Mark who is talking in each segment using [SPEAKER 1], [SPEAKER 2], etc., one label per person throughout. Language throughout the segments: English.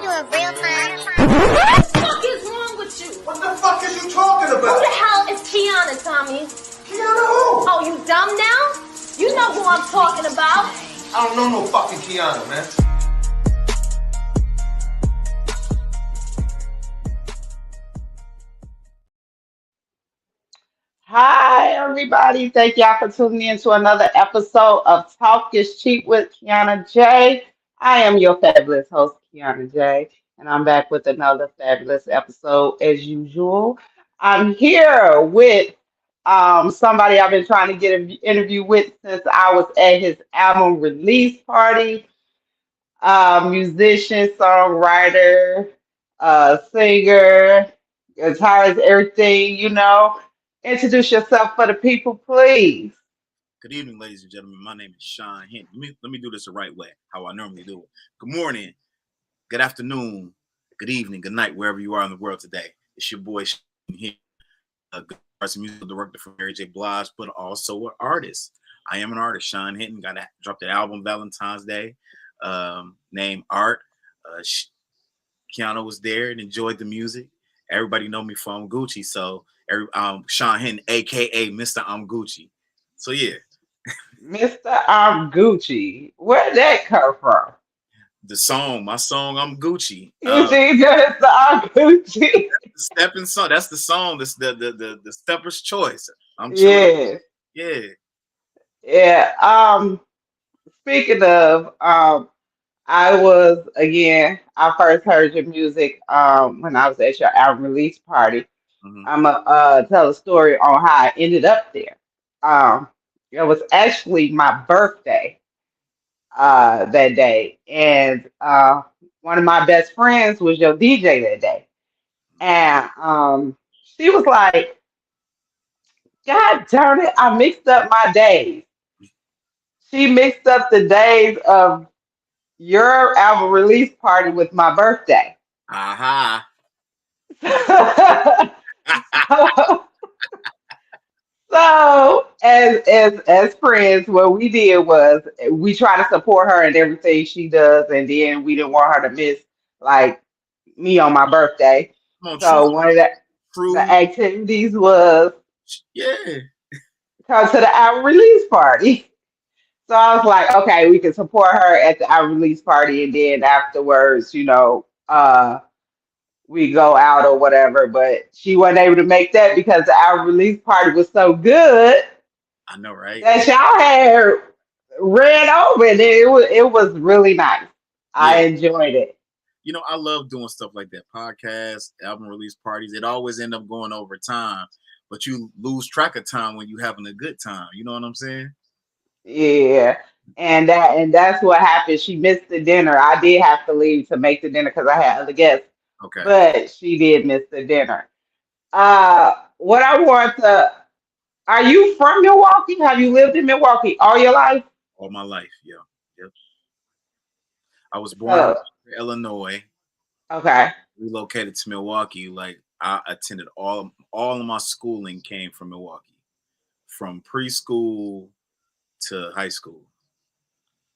[SPEAKER 1] doing real time?
[SPEAKER 2] What the fuck is wrong with you?
[SPEAKER 3] What the fuck is you talking
[SPEAKER 2] Who
[SPEAKER 3] about?
[SPEAKER 2] the hell is Kianna, Tommy?
[SPEAKER 3] Kianna who?
[SPEAKER 2] Oh, you dumb now? You know who I'm talking about.
[SPEAKER 3] I don't know no fucking Kianna, man.
[SPEAKER 4] Hi, everybody. Thank y'all for tuning in to another episode of Talk is Cheap with Kianna J. I am your fabulous host, Kianna J, and I'm back with another fabulous episode as usual. I'm here with somebody I've been trying to get an interview with since I was at his album release party. Musician, songwriter, singer, guitarist, everything, you know. Introduce yourself for the people, please.
[SPEAKER 5] Good evening, ladies and gentlemen. My name is Sean Hinton. Let me do this the right way, how I normally do it. Good morning, good afternoon, good evening, good night, wherever you are in the world today. It's your boy Sean here, a artist and musical director for Mary J. Blige, but also an artist. I am an artist, Sean Hinton. Dropped an album Valentine's Day, named Art. Kianna was there and enjoyed the music. Everybody know me from Gucci, so Sean Hinton, aka Mr. I'm Gucci. So yeah,
[SPEAKER 4] Mr. I'm Gucci. Where'd that come from?
[SPEAKER 5] my song, I'm Gucci.
[SPEAKER 4] You see, Mr. I'm Gucci.
[SPEAKER 5] Stepping song. That's the song. That's the stepper's choice. I'm
[SPEAKER 4] Yeah,
[SPEAKER 5] yeah.
[SPEAKER 4] yeah. Speaking of, I first heard your music when I was at your album release party.
[SPEAKER 5] Mm-hmm.
[SPEAKER 4] I'm gonna tell a story on how I ended up there. Um, it was actually my birthday that day, and one of my best friends was your DJ that day, and she was like, "God darn it, I mixed up my days." She mixed up the days of your album release party with my birthday.
[SPEAKER 5] Aha.
[SPEAKER 4] So, as friends, what we did was we try to support her in everything she does, and then we didn't want her to miss like me on my birthday.
[SPEAKER 5] Come on,
[SPEAKER 4] So one of the
[SPEAKER 5] true.
[SPEAKER 4] activities was
[SPEAKER 5] Yeah.
[SPEAKER 4] come to the album release party. So I was like, okay, we can support her at the album release party, and then afterwards, we go out or whatever. But she wasn't able to make that because the album release party was so good
[SPEAKER 5] I know, right?
[SPEAKER 4] that y'all had ran over, and it was really nice.
[SPEAKER 5] Yeah.
[SPEAKER 4] I enjoyed it.
[SPEAKER 5] You know, I love doing stuff like that. Podcasts, album release parties. It always end up going over time, but you lose track of time when you having a good time. You know what I'm saying?
[SPEAKER 4] Yeah, and that's what happened. She missed the dinner. I did have to leave to make the dinner because I had other guests,
[SPEAKER 5] Okay.
[SPEAKER 4] but she did miss the dinner. What I want to, are you from Milwaukee? Have you lived in Milwaukee all your life?
[SPEAKER 5] All my life, yeah. Yep. I was born
[SPEAKER 4] So,
[SPEAKER 5] in Illinois,
[SPEAKER 4] okay.
[SPEAKER 5] relocated to Milwaukee. Like I attended all of my schooling came from Milwaukee, from preschool to high school.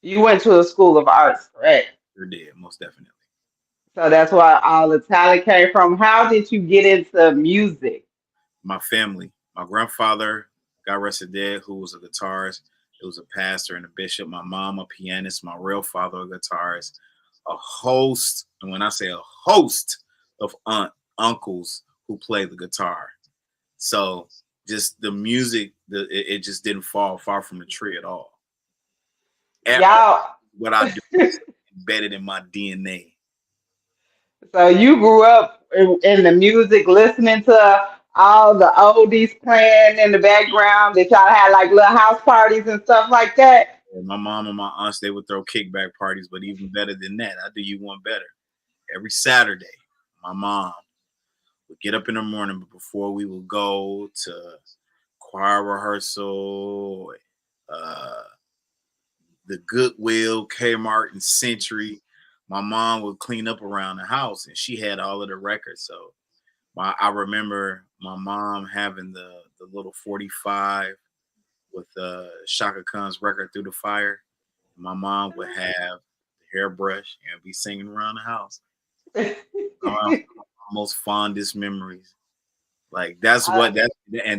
[SPEAKER 4] You went to a school of arts, correct?
[SPEAKER 5] Sure did, most definitely.
[SPEAKER 4] So that's why all the talent came from. How did you get into music?
[SPEAKER 5] My family, my grandfather, God rest his dead, who was a guitarist. It was a pastor and a bishop. My mom, a pianist. My real father, a guitarist. A host, and when I say a host of uncles who play the guitar. So just the music, it just didn't fall far from the tree at all. At all.
[SPEAKER 4] Y'all,
[SPEAKER 5] What I do is embedded in my DNA.
[SPEAKER 4] so you grew up in the music, listening to all the oldies playing in the background. That y'all had like little house parties and stuff like that.
[SPEAKER 5] And my mom and my aunts, they would throw kickback parties, but even better than that, I do you one better. Every Saturday, my mom would get up in the morning, but before we would go to choir rehearsal, uh, the Goodwill, Kmart, and Century, my mom would clean up around the house, and she had all of the records. So I remember my mom having the little 45 with Shaka Khan's record Through the Fire. My mom would have the hairbrush and be singing around the house. my most fondest memories. Like that's
[SPEAKER 4] I,
[SPEAKER 5] what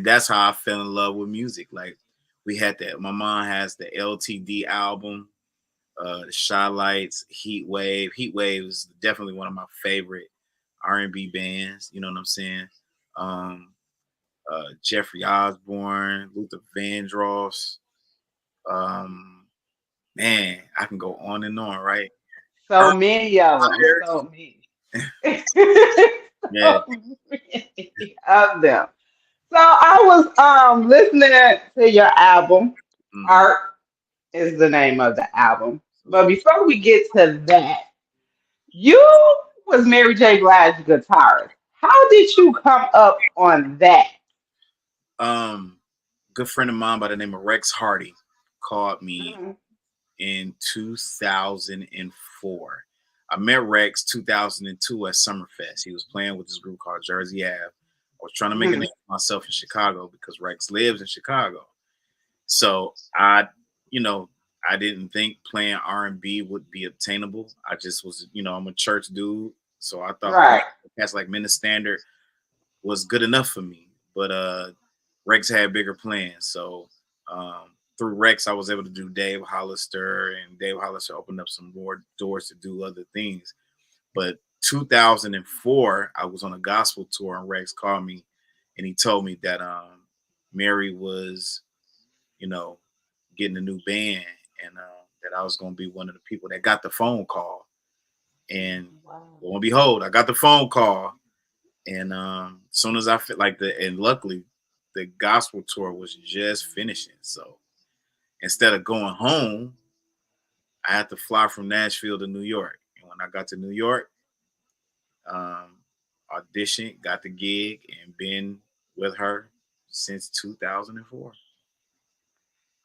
[SPEAKER 5] that's how I fell in love with music. Like we had that. My mom has the LTD album, the Shy Lights, Heat Wave. Heat Wave is definitely one of my favorite R&B bands. You know what I'm saying? Um, Jeffrey Osborne, Luther Vandross. Um, man, I can go on and on, right?
[SPEAKER 4] so
[SPEAKER 5] Earl
[SPEAKER 4] many of them.
[SPEAKER 5] Myers.
[SPEAKER 4] So many.
[SPEAKER 5] Yeah.
[SPEAKER 4] So many of them. So I was listening to your album.
[SPEAKER 5] Hmm.
[SPEAKER 4] Art is the name of the album. But
[SPEAKER 5] Absolutely.
[SPEAKER 4] before we get to that, you was Mary J. Blige's guitarist. How did you come up on that?
[SPEAKER 5] Um, Good friend of mine by the name of Rex Hardy called me
[SPEAKER 4] Mhm.
[SPEAKER 5] in 2004. I met Rex 2002 at Summerfest. He was playing with this group called Jersey Ave. I was trying to make a name
[SPEAKER 4] Mhm.
[SPEAKER 5] for myself in Chicago because Rex lives in Chicago. So I, you know, I didn't think playing R&B would be obtainable. I just was, I'm a church dude, so I thought playing
[SPEAKER 4] Right.
[SPEAKER 5] cats like Minute Standard was good enough for me. But Rex had bigger plans. So through Rex, I was able to do Dave Hollister, and Dave Hollister opened up some more doors to do other things. But 2004, I was on a gospel tour, and Rex called me, and he told me that Mary was, you know, getting a new band, and that I was going to be one of the people that got the phone call. And
[SPEAKER 4] Wow.
[SPEAKER 5] lo and behold, I got the phone call, and as soon as I fit like and luckily the gospel tour was just finishing. So instead of going home, I had to fly from Nashville to New York. And when I got to New York, um, auditioned, got the gig, and been with her since 2004.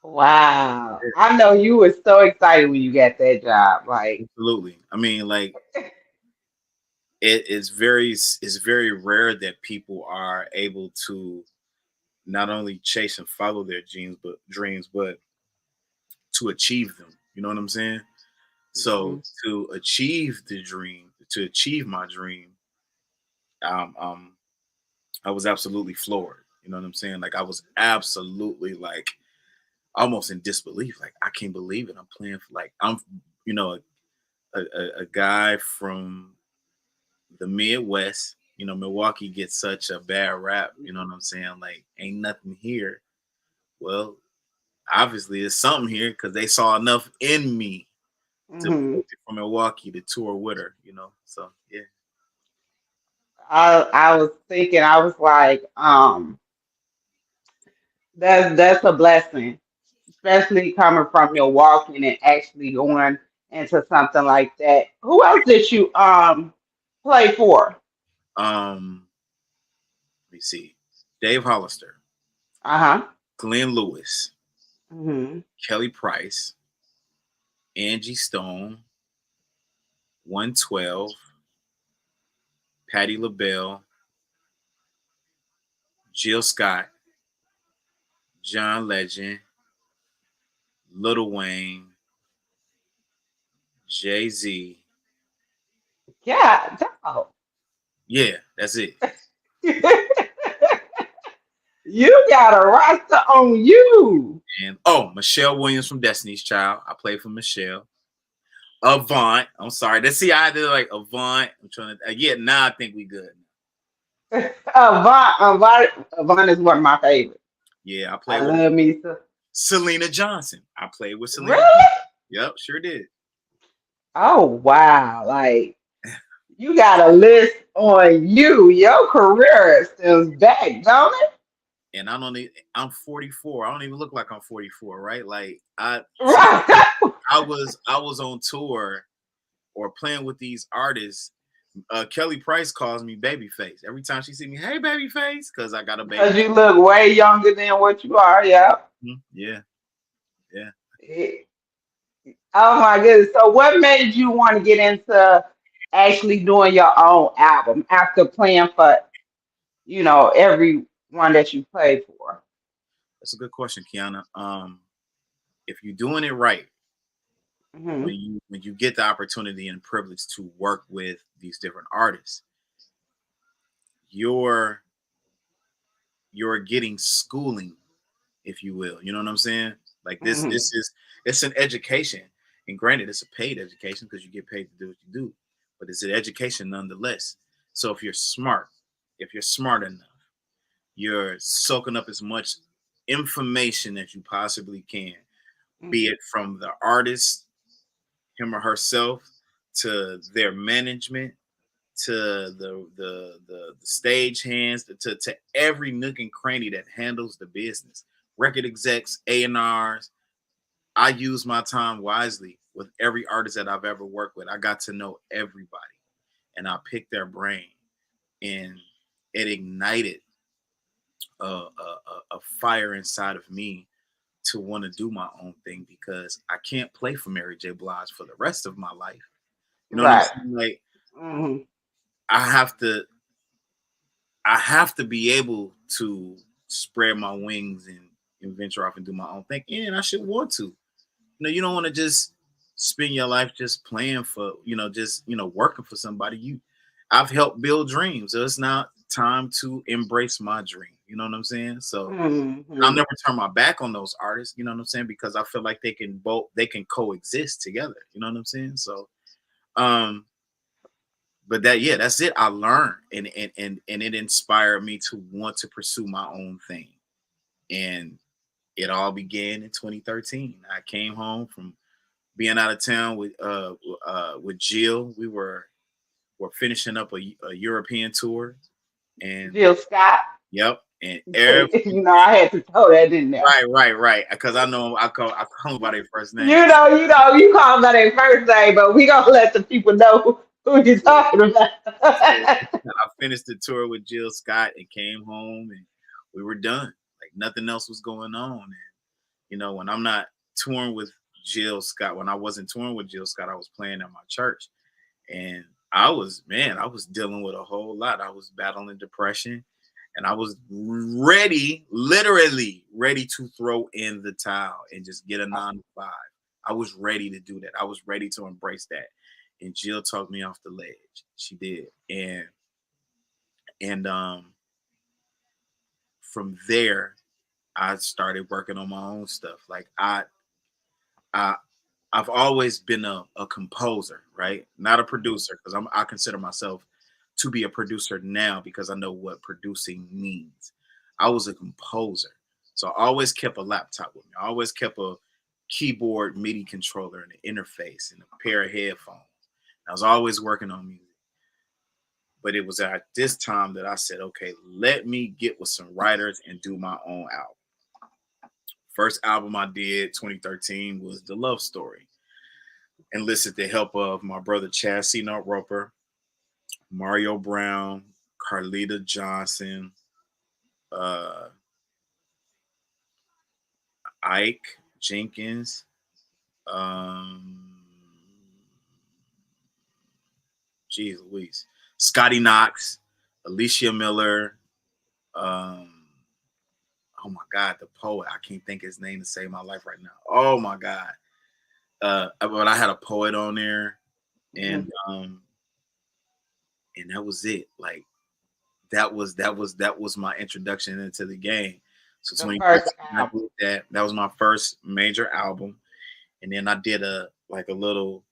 [SPEAKER 4] Wow.
[SPEAKER 5] Yeah,
[SPEAKER 4] I know you were so excited when you got that job. Like,
[SPEAKER 5] absolutely. I mean, like it's very rare that people are able to not only chase and follow their dreams, but to achieve them. You know what I'm saying? So
[SPEAKER 4] mhm.
[SPEAKER 5] to achieve the dream, to achieve my dream, um, um, I was absolutely floored. You know what I'm saying? Like I was absolutely like almost in disbelief. Like I can't believe it. I'm playing for like I'm, you know, a guy from the Midwest. Milwaukee gets such a bad rap. You know what I'm saying? Like ain't nothing here. Well, obviously there's something here because they saw enough in me to
[SPEAKER 4] Hmm.
[SPEAKER 5] book it from Milwaukee to tour with her. So yeah.
[SPEAKER 4] I was thinking, I was like, that's a blessing, especially coming from Milwaukee and actually going into something like that. Who else did you play for?
[SPEAKER 5] Um, Let me see. Dave Hollister,
[SPEAKER 4] Uh-huh.
[SPEAKER 5] Glenn Lewis,
[SPEAKER 4] Hmm.
[SPEAKER 5] Kelly Price, Angie Stone, 112, Patti LaBelle, Jill Scott, John Legend, Lil Wayne, Jay Z.
[SPEAKER 4] Yeah, dog.
[SPEAKER 5] Yeah, that's it.
[SPEAKER 4] You got a roster on you.
[SPEAKER 5] And oh, Michelle Williams from Destiny's Child. I played for Michelle. Avant. I'm sorry. Let's see. I did like Avant. I'm trying to. Yeah, now I think we good.
[SPEAKER 4] Vaughn is one of my favorites.
[SPEAKER 5] Yeah, I
[SPEAKER 4] I
[SPEAKER 5] played with
[SPEAKER 4] love me some.
[SPEAKER 5] Selena Johnson. I played with Selena.
[SPEAKER 4] Really?
[SPEAKER 5] Yep, sure did.
[SPEAKER 4] Oh wow! Like you got a list on you. Your career is back, don't it?
[SPEAKER 5] And I'm 44. I don't even look like I'm 44, right? Like so
[SPEAKER 4] Right.
[SPEAKER 5] I was on tour or playing with these artists. Kelly Price calls me Babyface every time she see me. Hey, Babyface, because I got a baby.
[SPEAKER 4] Because you look way younger than what you are. Yeah.
[SPEAKER 5] Yeah, yeah.
[SPEAKER 4] Oh my goodness. So what made you want to get into actually doing your own album after playing for, everyone that you played for?
[SPEAKER 5] That's a good question, Kiana. If you're doing it right,
[SPEAKER 4] Mhm.
[SPEAKER 5] when you get the opportunity and privilege to work with these different artists, you're you're getting schooling, if you will. You know what I'm saying? Like
[SPEAKER 4] Mhm.
[SPEAKER 5] this is it's an education, and granted, it's a paid education because you get paid to do what you do, but it's an education nonetheless. So if you're smart enough, you're soaking up as much information as you possibly can, be
[SPEAKER 4] Mhm.
[SPEAKER 5] it from the artist, him or herself, to their management, to the stage hands, to every nook and cranny that handles the business, record execs, A&Rs. I use my time wisely with every artist that I've ever worked with. I got to know everybody, and I picked their brain, and it ignited a fire inside of me to want to do my own thing because I can't play for Mary J. Blige for the rest of my life. You know what I'm
[SPEAKER 4] Right.
[SPEAKER 5] saying? Like
[SPEAKER 4] Mhm.
[SPEAKER 5] I have to I have to be able to spread my wings and venture off and do my own thing. And I should want to. You don't want to just spend your life just playing for, just, working for somebody. I've helped build dreams. So it's now time to embrace my dream. You know what I'm saying? So I'll
[SPEAKER 4] Mhm.
[SPEAKER 5] never turn my back on those artists, you know what I'm saying? Because I feel like they can coexist together. You know what I'm saying? So um but that's it. I learned and it inspired me to want to pursue my own thing. And it all began in 2013. I came home from being out of town with Jill. We're finishing up a European tour, and
[SPEAKER 4] Jill Scott.
[SPEAKER 5] yep, and every
[SPEAKER 4] I had to throw that in there.
[SPEAKER 5] right, because I know I call them by their first name.
[SPEAKER 4] You call them by their first name, but we gonna let the people know who you're talking about.
[SPEAKER 5] So I finished the tour with Jill Scott and came home, and we were done. Like nothing else was going on. And when I'm not touring with Jill Scott, when I wasn't touring with Jill Scott, I was playing at my church, and I was dealing with a whole lot. I was battling depression, and I was ready, literally ready to throw in the towel and just get a 9 to 5. I was ready to do that. I was ready to embrace that. And Jill talked me off the ledge. She did. And from there I started working on my own stuff. Like I I've always been a composer, right? Not a producer, because I consider myself to be a producer now because I know what producing means. I was a composer. So I always kept a laptop with me. I always kept a keyboard MIDI controller and an interface and a pair of headphones. I was always working on music. But it was at this time that I said, okay, let me get with some writers and do my own album. First album I did, 2013, was The Love Story. Enlisted the help of my brother Chad C. Nut Roper, Mario Brown, Carlita Johnson, uh, Ike Jenkins, um, geez Louise, Scotty Knox, Alicia Miller, um, oh my God, the poet. I can't think his name to save my life right now. Oh my God. But I had a poet on there,
[SPEAKER 4] Mhm.
[SPEAKER 5] and that was it. Like that was my introduction into the game. So
[SPEAKER 4] The
[SPEAKER 5] 2013,
[SPEAKER 4] first
[SPEAKER 5] I
[SPEAKER 4] album.
[SPEAKER 5] did that. That was my first major album, and then I did a little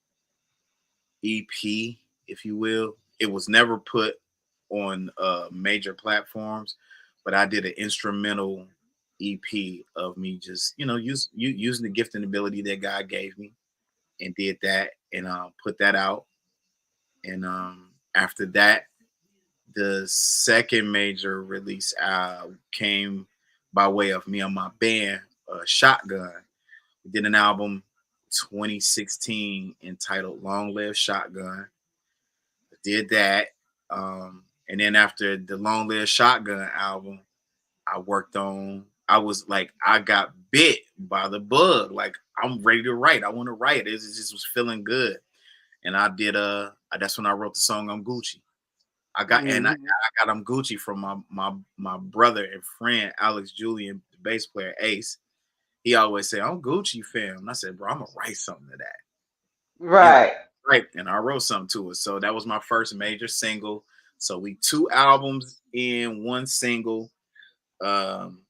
[SPEAKER 5] EP, if you will. It was never put on major platforms, but I did an instrumental EP of me just using the gift and ability that God gave me, and did that and put that out. And after that, the second major release came by way of me and my band, Shotgun. We did an album 2016 entitled Long Live Shotgun. I did that. And then after the Long Live Shotgun album, I was like, I got bit by the bug. Like, I'm ready to write. I want to write. It just was feeling good. And that's when I wrote the song I'm Gucci. I
[SPEAKER 4] Mhm.
[SPEAKER 5] got I'm Gucci from my brother and friend Alex Julian, the bass player Ace. He always said, I'm Gucci fam. And I said, bro, I'm gonna write something to that.
[SPEAKER 4] Right.
[SPEAKER 5] Right. And I wrote something to it. So that was my first major single. So we 2 albums in one single. Um,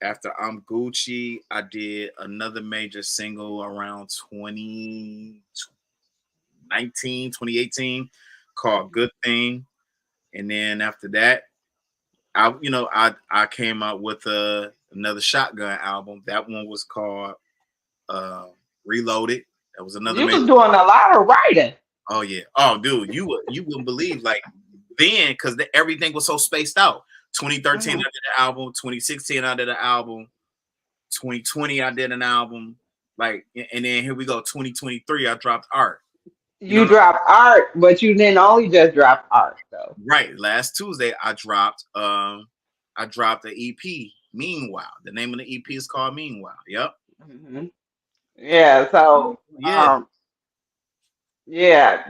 [SPEAKER 5] after I'm Gucci, I did another major single around 2018 called Good Thing. And then after that, I came out with another Shotgun album. That one was called uh, Reloaded. That was another
[SPEAKER 4] You
[SPEAKER 5] major.
[SPEAKER 4] was doing a lot of writing.
[SPEAKER 5] Oh yeah. Oh dude, you wouldn't believe like then because everything was so spaced out. 2013 I
[SPEAKER 4] Mhm.
[SPEAKER 5] did an album. 2016 I did an album. 2020 I did an album. Like and then here we go. 2023 I dropped Art. You know
[SPEAKER 4] You dropped art, but you didn't only just drop art though.
[SPEAKER 5] right? Last Tuesday I dropped the EP. Meanwhile, the name of the EP is called Meanwhile. Yep.
[SPEAKER 4] Hmm. Yeah. So
[SPEAKER 5] Yeah.
[SPEAKER 4] yeah,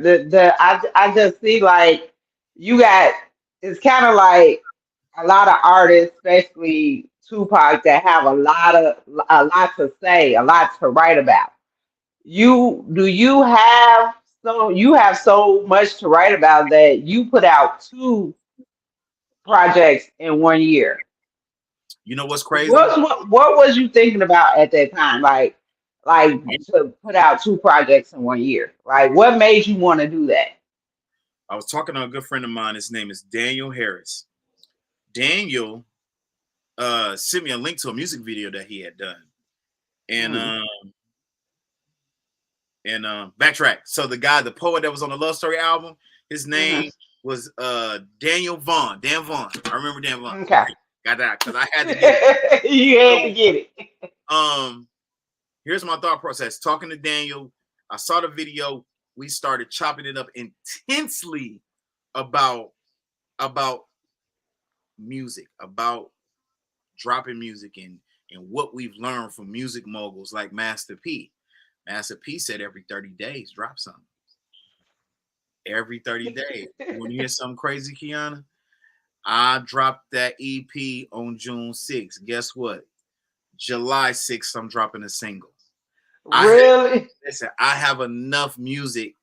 [SPEAKER 4] I just see like you got it's kind of like a lot of artists, especially Tupac, that have a lot to say, a lot to write about. You have so much to write about that you put out two projects in 1 year.
[SPEAKER 5] You know what's crazy?
[SPEAKER 4] What was you thinking about at that time? Like to put out two projects in 1 year. Like what made you want to do that?
[SPEAKER 5] I was talking to a good friend of mine. His name is Daniel Harris. Daniel sent me a link to a music video that he had done. And
[SPEAKER 4] Mm,
[SPEAKER 5] backtrack. So the poet that was on the Love Story album, his name
[SPEAKER 4] mhm.
[SPEAKER 5] was Daniel Vaughn. Dan Vaughn. I remember Dan Vaughn.
[SPEAKER 4] Okay.
[SPEAKER 5] Got that because I had to get it.
[SPEAKER 4] You had to
[SPEAKER 5] So,
[SPEAKER 4] get it.
[SPEAKER 5] here's my thought process. Talking to Daniel, I saw the video. We started chopping it up intensely about about music, about dropping music and what we've learned from music moguls like Master P. Master P said every 30 days, drop something. Every 30 days. You want to hear something crazy, Kianna? I dropped that EP on June 6th. Guess what? July 6th, I'm dropping a single. I have,
[SPEAKER 4] Really?
[SPEAKER 5] listen, I have enough music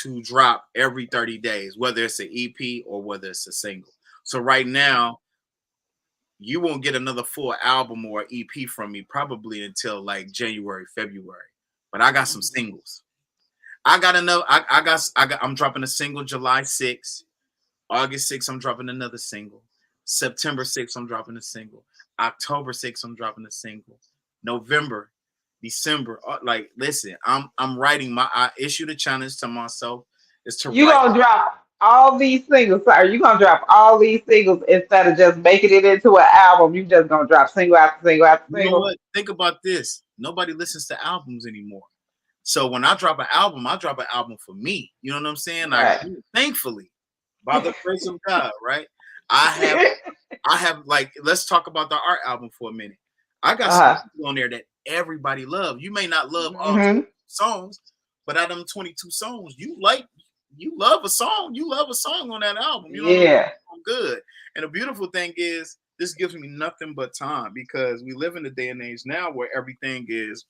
[SPEAKER 5] to drop every 30 days, whether it's an EP or whether it's a single. So right now, you won't get another full album or EP from me probably until like January, February. But I got some singles. I got enough. I'm dropping a single July 6th. August 6th, I'm dropping another single. September 6th, I'm dropping a single. October 6th, I'm dropping a single. November, December. Like, listen, I'm writing I issued a challenge to myself is to
[SPEAKER 4] You
[SPEAKER 5] write.
[SPEAKER 4] gonna drop all these singles? Sorry, you gonna drop all these singles instead of just making it into an album? You just gonna drop single after single after
[SPEAKER 5] You know
[SPEAKER 4] single?
[SPEAKER 5] what? Think about this. Nobody listens to albums anymore. So when I drop an album, I drop an album for me. You know what I'm saying? Like,
[SPEAKER 4] Right.
[SPEAKER 5] thankfully, by the grace of God, right? I have like let's talk about the art album for a minute. I got some
[SPEAKER 4] Uh-huh.
[SPEAKER 5] people on there that everybody love. You may not love all
[SPEAKER 4] Hmm.
[SPEAKER 5] songs, but out of them 22 songs, you love a song on that album. You know what I'm
[SPEAKER 4] Yeah.
[SPEAKER 5] saying? Good. And the beautiful thing is this gives me nothing but time because we live in a day and age now where everything is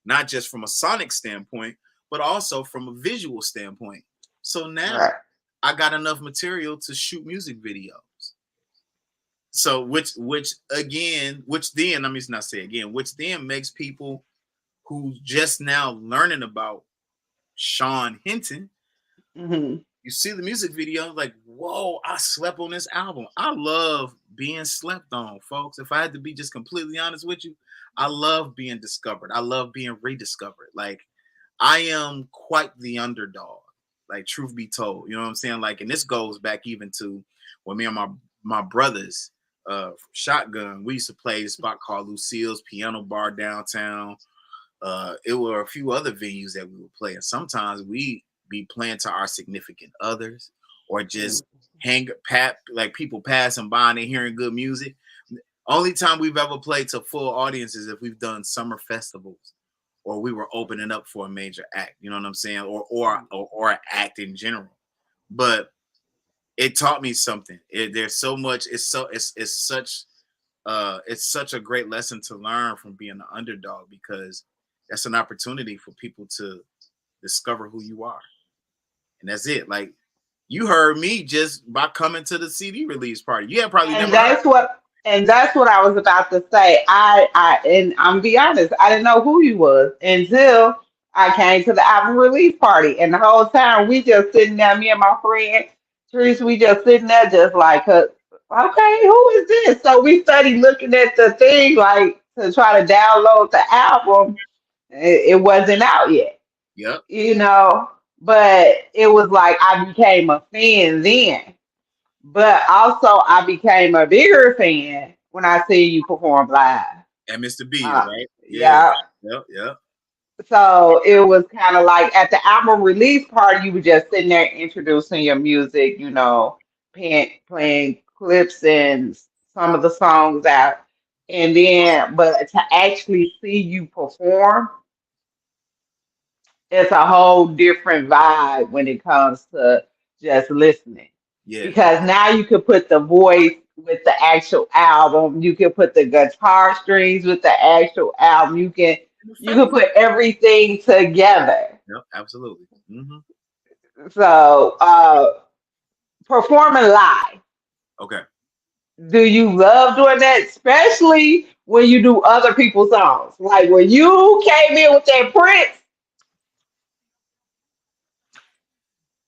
[SPEAKER 5] not just from a sonic standpoint, but also from a visual standpoint. So now
[SPEAKER 4] Right.
[SPEAKER 5] I got enough material to shoot music videos. So which then let me not say again, which then makes people who just now learning about Sean Hinton,
[SPEAKER 4] Hmm.
[SPEAKER 5] you see the music video, like, whoa, I slept on this album. I love being slept on, folks. If I had to be just completely honest with you, I love being discovered. I love being rediscovered. Like, I am quite the underdog. Like, truth be told, you know what I'm saying? Like, and this goes back even to when me and my brothers, Shotgun, we used to play a spot called Lucille's Piano Bar downtown. It were a few other venues that we would play, and sometimes we be playing to our significant others or just like people passing by and they hearing good music. Only time we've ever played to full audiences if we've done summer festivals or we were opening up for a major act. You know what I'm saying? Or an act in general. But it taught me something. There's so much. It's such a great lesson to learn from being an underdog because that's an opportunity for people to discover who you are, and that's it. Like you heard me just by coming to the CD release party. You had probably
[SPEAKER 4] And
[SPEAKER 5] never heard.
[SPEAKER 4] that's what I was about to say. And I'm be honest, I didn't know who he was until I came to the album release party. And the whole time we just sitting there, me and my friend Teresa, we just sitting there just like, okay, who is this? So we studied looking at the thing like to try to download the album. It wasn't out yet,
[SPEAKER 5] Yep.
[SPEAKER 4] you know, but it was like I became a fan then. But also, I became a bigger fan when I see you perform live.
[SPEAKER 5] And Mr. B's,
[SPEAKER 4] Uh,
[SPEAKER 5] right? Yeah.
[SPEAKER 4] yeah.
[SPEAKER 5] Yep. Yep.
[SPEAKER 4] So it was kind of like at the album release party, you were just sitting there introducing your music, you know, playing clips and some of the songs out. And then, but to actually see you perform, it's a whole different vibe when it comes to just listening.
[SPEAKER 5] Yeah.
[SPEAKER 4] Because now you could put the voice with the actual album. You can put the guitar strings with the actual album. You can put everything together.
[SPEAKER 5] Yep. Absolutely. Hmm.
[SPEAKER 4] So performing live.
[SPEAKER 5] Okay.
[SPEAKER 4] Do you love doing that? Especially when you do other people's songs. Like when you came in with that Prince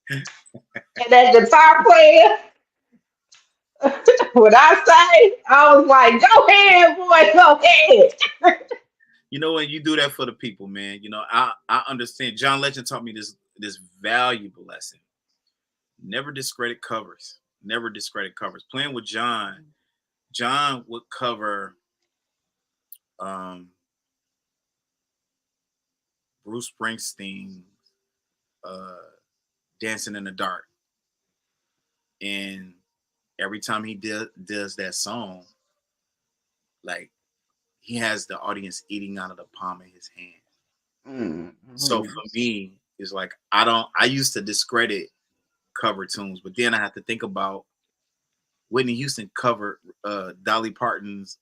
[SPEAKER 4] and that guitar player. When I say, I was like, go ahead, boy, go ahead.
[SPEAKER 5] You know when you do that for the people, man. You know I understand. John Legend taught me this valuable lesson. Never discredit covers. Never discredit covers. Playing with John, John would cover um, Bruce Springsteen, uh, "Dancing in the Dark," and every time he does that song, like he has the audience eating out of the palm of his hand. So
[SPEAKER 4] Mhm.
[SPEAKER 5] for me, it's like I used to discredit cover tunes, but then I have to think about Whitney Houston covered Dolly Parton's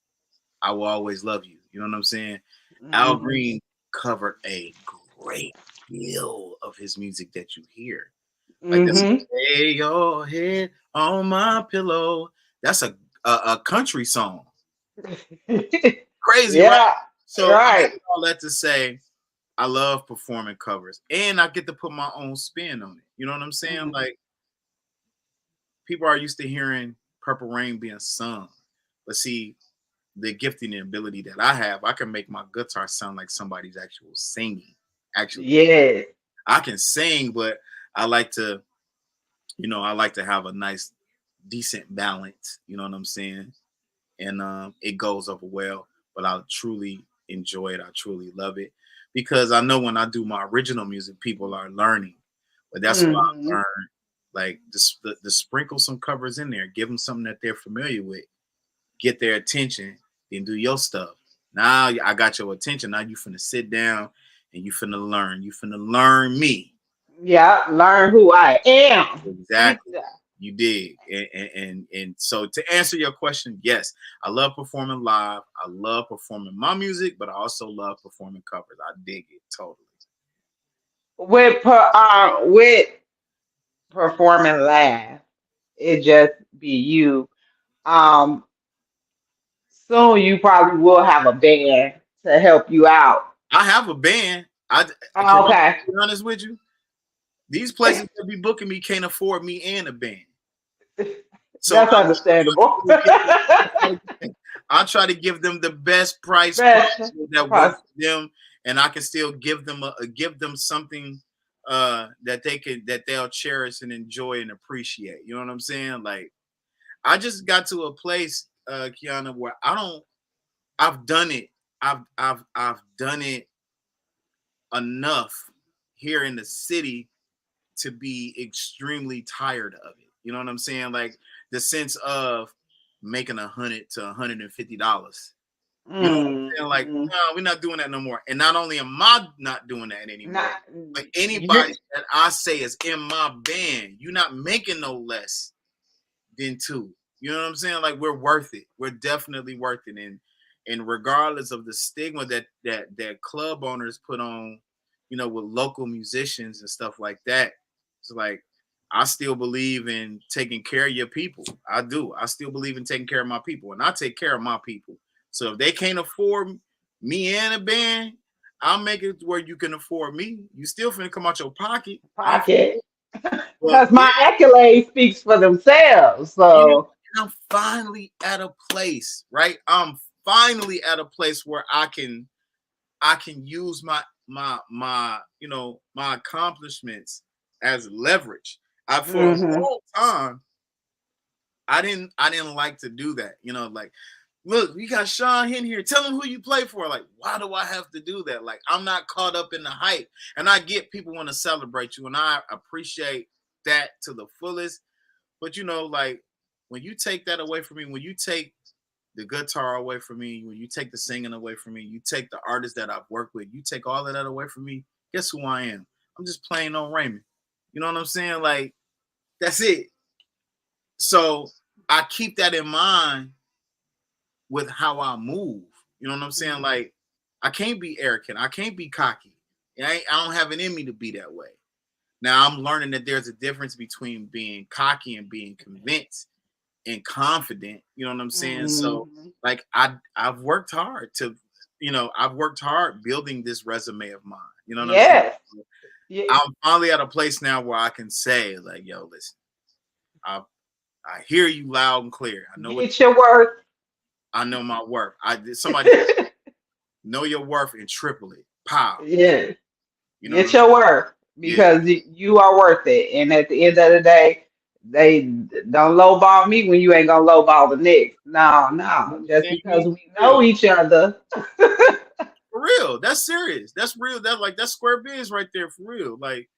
[SPEAKER 5] "I Will Always Love You." You know what I'm saying? Al
[SPEAKER 4] Mhm.
[SPEAKER 5] Green covered a great deal of his music that you hear. Like that's
[SPEAKER 4] Mhm.
[SPEAKER 5] "Lay Your Head on My Pillow." That's a country song. Crazy, right?
[SPEAKER 4] Yeah,
[SPEAKER 5] So I
[SPEAKER 4] right.
[SPEAKER 5] say all that to say I love performing covers, and I get to put my own spin on it. You know what I'm saying?
[SPEAKER 4] Mhm.
[SPEAKER 5] Like people are used to hearing Purple Rain being sung, but see the gifting and ability that I have, I can make my guitar sound like somebody's actual singing. Actually,
[SPEAKER 4] Yes.
[SPEAKER 5] I can sing, but I like to, I like to have a nice, decent balance. You know what I'm saying? And it goes over well. But I truly enjoy it. I truly love it because I know when I do my original music, people are learning. But that's what I
[SPEAKER 4] Mhm.
[SPEAKER 5] learned. Like the sprinkle some covers in there, give them something that they're familiar with, get their attention, then do your stuff. Now I got your attention. Now you finna sit down and you finna learn. You finna learn me.
[SPEAKER 4] Yeah, learn who I am. Get
[SPEAKER 5] Exactly.
[SPEAKER 4] that.
[SPEAKER 5] You did. And so to answer your question, yes, I love performing live. I love performing my music, but I also love performing covers. I dig it totally.
[SPEAKER 4] With performing live, it just be you. Um, Soon you probably will have a band to help you out.
[SPEAKER 5] I have a band. Can
[SPEAKER 4] Oh,
[SPEAKER 5] I
[SPEAKER 4] okay.
[SPEAKER 5] be honest with you? These places that be booking me can't afford me and a band. So
[SPEAKER 4] That's understandable.
[SPEAKER 5] I try to give them the best price
[SPEAKER 4] Best
[SPEAKER 5] possible that works
[SPEAKER 4] price.
[SPEAKER 5] for them, and I can still give them something that they'll cherish and enjoy and appreciate. You know what I'm saying? Like I just got to a place, Kianna, where I don't. I've done it. I've done it enough here in the city to be extremely tired of it. You know what I'm saying? Like the sense of making $100 to $150. You know what I'm saying? Like,
[SPEAKER 4] Mm-hmm.
[SPEAKER 5] no, we're not doing that no more. And not only am I not doing that anymore,
[SPEAKER 4] Not
[SPEAKER 5] but
[SPEAKER 4] you.
[SPEAKER 5] anybody that I say is in my band, you're not making no less than two. You know what I'm saying? Like we're worth it. We're definitely worth it. And regardless of the stigma that club owners put on, with local musicians and stuff like that. It's like I still believe in taking care of your people. I do. I still believe in taking care of my people, and I take care of my people. So if they can't afford me and a band, I'll make it where you can afford me. You still finna come out your pocket.
[SPEAKER 4] Pocket.
[SPEAKER 5] But
[SPEAKER 4] Because
[SPEAKER 5] yeah,
[SPEAKER 4] my accolades speaks for themselves.
[SPEAKER 5] you know,
[SPEAKER 4] So
[SPEAKER 5] I'm finally at a place, right? I'm finally at a place where I can use my accomplishments as leverage. I for a
[SPEAKER 4] mhm.
[SPEAKER 5] long time I didn't like to do that. Like, look, we got Sean in here. Tell him who you play for. Like, why do I have to do that? Like, I'm not caught up in the hype. And I get people want to celebrate you, and I appreciate that to the fullest. But like when you take that away from me, when you take the guitar away from me, when you take the singing away from me, you take the artists that I've worked with, you take all of that away from me, guess who I am? I'm just plain old Raymond. You know what I'm saying? Like, that's it. So I keep that in mind with how I move. You know what I'm saying? Like, I can't be arrogant. I can't be cocky. I don't have it in me to be that way. Now I'm learning that there's a difference between being cocky and being convinced and confident. You know what I'm saying? So
[SPEAKER 4] Mhm.
[SPEAKER 5] like I've worked hard to, I've worked hard building this resume of mine. You know what I'm saying?
[SPEAKER 4] Yes. Yeah.
[SPEAKER 5] I'm finally at a place now where I can say, like, yo, listen, I hear you loud and clear.
[SPEAKER 4] Get your worth.
[SPEAKER 5] I know my worth. Somebody know your worth and triple it. Pow.
[SPEAKER 4] Yeah.
[SPEAKER 5] You know what
[SPEAKER 4] Get
[SPEAKER 5] I'm
[SPEAKER 4] your worth
[SPEAKER 5] saying? Yeah.
[SPEAKER 4] because you are worth it. And at the end of the day, they don't lowball me when you ain't gonna lowball the next. No, no. Just
[SPEAKER 5] And
[SPEAKER 4] because we
[SPEAKER 5] real.
[SPEAKER 4] know each other.
[SPEAKER 5] For real. That's serious. That's real. That's square biz right there for real. Like,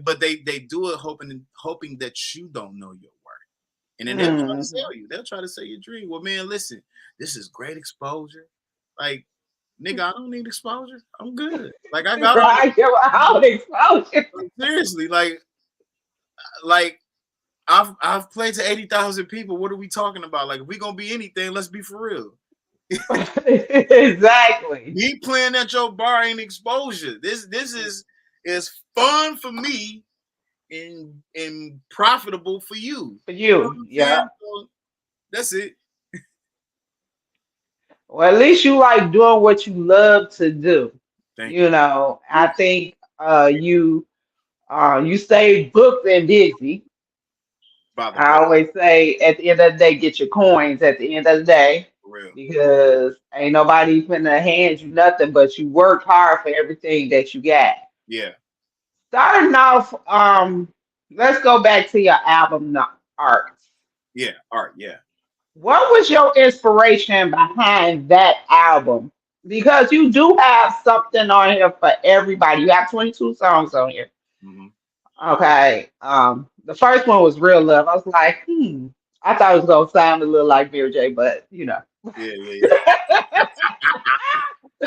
[SPEAKER 5] but they do it hoping that you don't know your worth. And then they'll try to
[SPEAKER 4] Mhm.
[SPEAKER 5] sell you. They'll try to sell your dream. Well, man, listen, this is great exposure. Like, nigga, I don't need exposure. I'm good. Like, I got all the
[SPEAKER 4] Right? Your own exposure.
[SPEAKER 5] seriously, like I've played to 80,000 people. What are we talking about? Like, if we gonna be anything, let's be for real.
[SPEAKER 4] Exactly.
[SPEAKER 5] Me playing at your bar ain't exposure. This is fun for me and profitable for you.
[SPEAKER 4] For
[SPEAKER 5] You know what
[SPEAKER 4] you.
[SPEAKER 5] I'm
[SPEAKER 4] Yeah.
[SPEAKER 5] saying? So that's it.
[SPEAKER 4] Well, at least you like doing what you love to do.
[SPEAKER 5] Thank
[SPEAKER 4] You
[SPEAKER 5] you.
[SPEAKER 4] know, I think you stay booked and busy.
[SPEAKER 5] By the
[SPEAKER 4] I
[SPEAKER 5] book,
[SPEAKER 4] always say at the end of the day, get your coins at the end of the day
[SPEAKER 5] for real.
[SPEAKER 4] because ain't nobody finna hand you nothing, but you worked hard for everything that you got.
[SPEAKER 5] Yeah,
[SPEAKER 4] Starting off, let's go back to your album art.
[SPEAKER 5] yeah, art, yeah.
[SPEAKER 4] What was your inspiration behind that album? Because you do have something on here for everybody. You have 22 songs on here.
[SPEAKER 5] Hmm.
[SPEAKER 4] Okay. The first one was Real Love. I was like, I thought it was gonna sound a little like Mary J, but you know.
[SPEAKER 5] Yeah, yeah,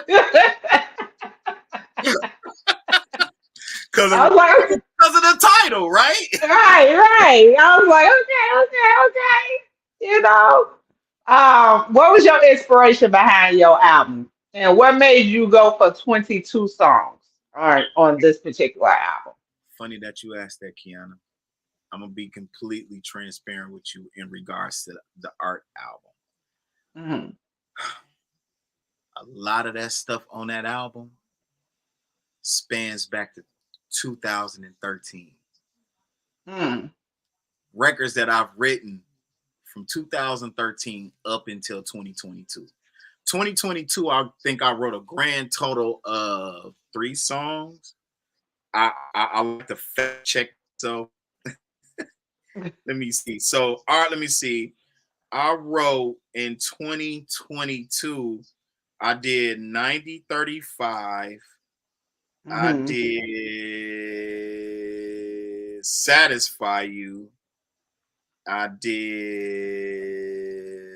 [SPEAKER 5] yeah. Because
[SPEAKER 4] I
[SPEAKER 5] of
[SPEAKER 4] was like,
[SPEAKER 5] the title, right?
[SPEAKER 4] right, right. I was like, okay. You know. What was your inspiration behind your album? And what made you go for 22 songs on this particular album?
[SPEAKER 5] Funny that you asked that, Kiana. I'm gonna be completely transparent with you in regards to the art album.
[SPEAKER 4] Mhm.
[SPEAKER 5] A lot of that stuff on that album spans back to 2013.
[SPEAKER 4] Mm.
[SPEAKER 5] Records that I've written from 2013 up until 2022. 2022, I think I wrote a grand total of 3 songs. I like to fact check. So let me see. So, all right, let me see. I wrote in 2022, I did 90-35. I
[SPEAKER 4] Hmm.
[SPEAKER 5] did Satisfy You. I did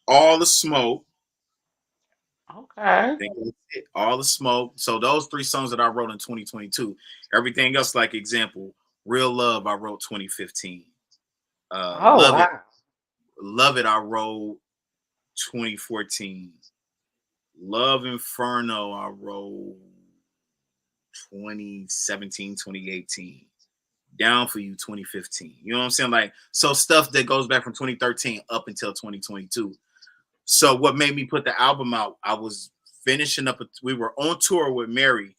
[SPEAKER 5] All the Smoke.
[SPEAKER 4] Okay.
[SPEAKER 5] Think that's it. All the Smoke. So those 3 songs that I wrote in 2022. Everything else, like example, Real Love, I wrote 2015.
[SPEAKER 4] Oh wow.
[SPEAKER 5] Love It, I wrote 2014. Love Inferno, I wrote 2017, 2018. Down for You 2015. You know what I'm saying? Like, so stuff that goes back from 2013 up until 2022. So what made me put the album out? I was finishing up. We were on tour with Mary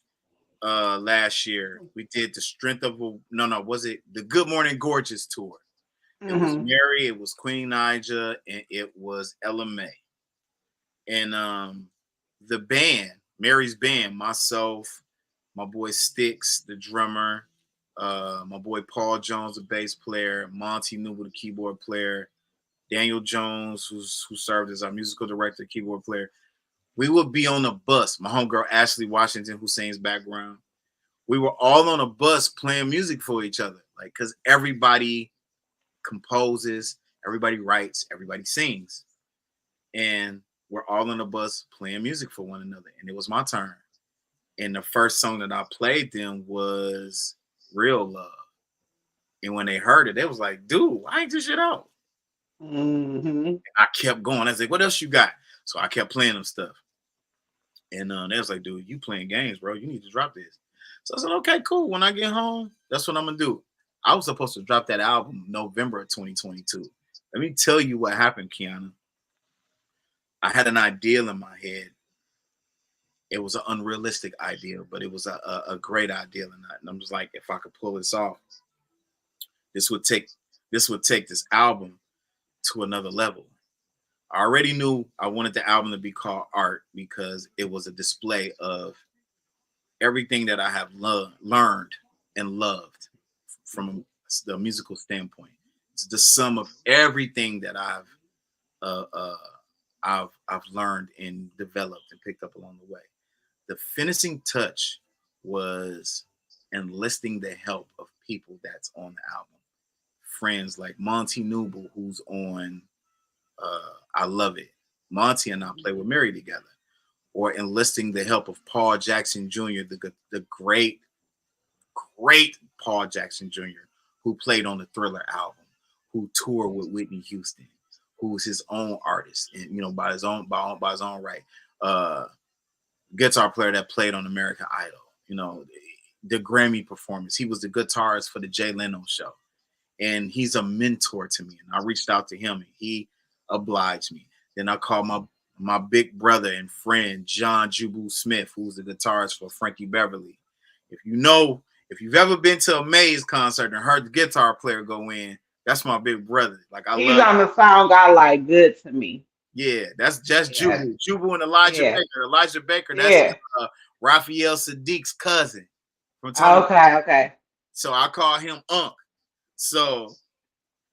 [SPEAKER 5] last year. We did the Strength of a no, was it the Good Morning Gorgeous tour? It was
[SPEAKER 4] Hmm.
[SPEAKER 5] Mary, it was Queen Naija, and it was Ella May. And the band, Mary's band, myself, my boy Sticks, the drummer, my boy Paul Jones, the bass player, Monty Newell, the keyboard player, Daniel Jones, who served as our musical director, keyboard player. We would be on a bus. My homegirl Ashley Washington, who sings background. We were all on a bus playing music for each other, like because everybody composes, everybody writes, everybody sings, and we're all on a bus playing music for one another. And it was my turn. And the first song that I played them was Real Love. And when they heard it, they was like, dude, why ain't this shit out?
[SPEAKER 4] Hmm.
[SPEAKER 5] I kept going. I was like, what else you got? So I kept playing them stuff. And they was like, dude, you playing games, bro. You need to drop this. So I said, okay, cool. When I get home, that's what I'm going to do. I was supposed to drop that album November of 2022. Let me tell you what happened, Kianna. I had an ideal in my head. It was an unrealistic idea, but it was a great ideal. And I'm just like, if I could pull this off, this would take this album to another level. I already knew I wanted the album to be called Art because it was a display of everything that I have learned and loved from the musical standpoint. It's the sum of everything that uh, uh, I've learned and developed and picked up along the way. The finishing touch was enlisting the help of people that's on the album. Friends like Monty Newell, who's on I Love It. Monty and I play with Mary together. Or enlisting the help of Paul Jackson Jr., the great Paul Jackson Jr., who played on the Thriller album, who toured with Whitney Houston, who's his own artist, and by his own right. Guitar player that played on American Idol. The Grammy performance. He was the guitarist for the Jay Leno show, and he's a mentor to me. And I reached out to him, and he obliged me. Then I called my big brother and friend John Jubu Smith, who's the guitarist for Frankie Beverly. If you've ever been to a Maze concert and heard the guitar player go in, that's my big brother. Like I
[SPEAKER 4] He's
[SPEAKER 5] love.
[SPEAKER 4] on the song I like good to me.
[SPEAKER 5] Yeah, that's just
[SPEAKER 4] Yeah.
[SPEAKER 5] Jubu. Jubu and Elijah
[SPEAKER 4] Yeah.
[SPEAKER 5] Baker. Elijah Baker, that's
[SPEAKER 4] Yeah.
[SPEAKER 5] Raphael Sadiq's cousin from Tommy.
[SPEAKER 4] Okay. Okay.
[SPEAKER 5] So I call him Unc. So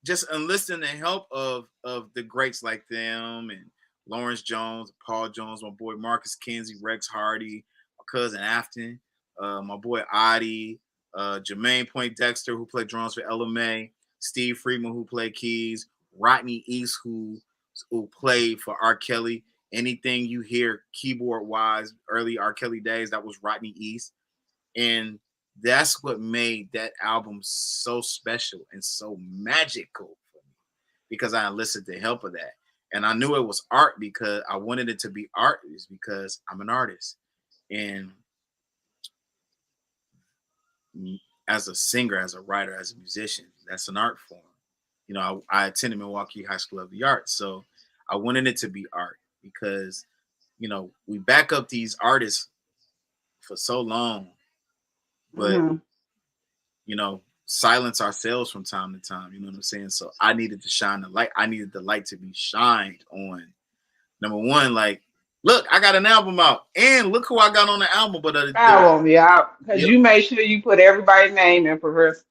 [SPEAKER 5] just enlisting the help of the greats like them and Lawrence Jones, Paul Jones, my boy Marcus Kinsey, Rex Hardy, my cousin Afton, my boy Adi, Jermaine Point Dexter, who played drums for Ella May, Steve Friedman, who played keys, Rodney East, who played for R. Kelly. Anything you hear keyboard wise, early R. Kelly days, that was Rodney East. And that's what made that album so special and so magical for me, because I enlisted the help of that. And I knew it was art because I wanted it to be art, is because I'm an artist. And as a singer, as a writer, as a musician, that's an art form. I attended Milwaukee High School of the Arts. So I wanted it to be art because, we back up these artists for so long, but
[SPEAKER 4] Hmm.
[SPEAKER 5] silence ourselves from time to time. You know what I'm saying? So I needed to shine the light. I needed the light to be shined on. Number one, like, look, I got an album out, and look who I got on the album. But
[SPEAKER 4] Album, yeah, because
[SPEAKER 5] yep,
[SPEAKER 4] you make sure you put everybody's name in parentheses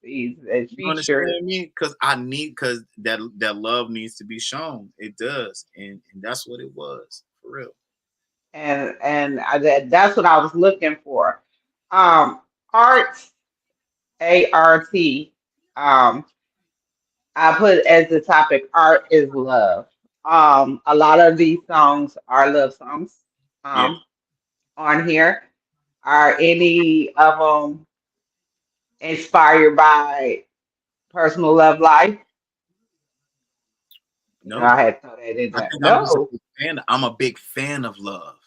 [SPEAKER 4] as
[SPEAKER 5] you
[SPEAKER 4] featured,
[SPEAKER 5] understand me? Because because that love needs to be shown. It does, and that's what it was for real.
[SPEAKER 4] that's what I was looking for. Um, art, ART. I put as the topic, art is love. A lot of these songs are love songs.
[SPEAKER 5] Yeah,
[SPEAKER 4] Um, on here, are any of them inspired by personal love life?
[SPEAKER 5] no,
[SPEAKER 4] I had to throw that in
[SPEAKER 5] I
[SPEAKER 4] there.
[SPEAKER 5] think I'm just a
[SPEAKER 4] No.
[SPEAKER 5] big fan. I'm a big fan of love.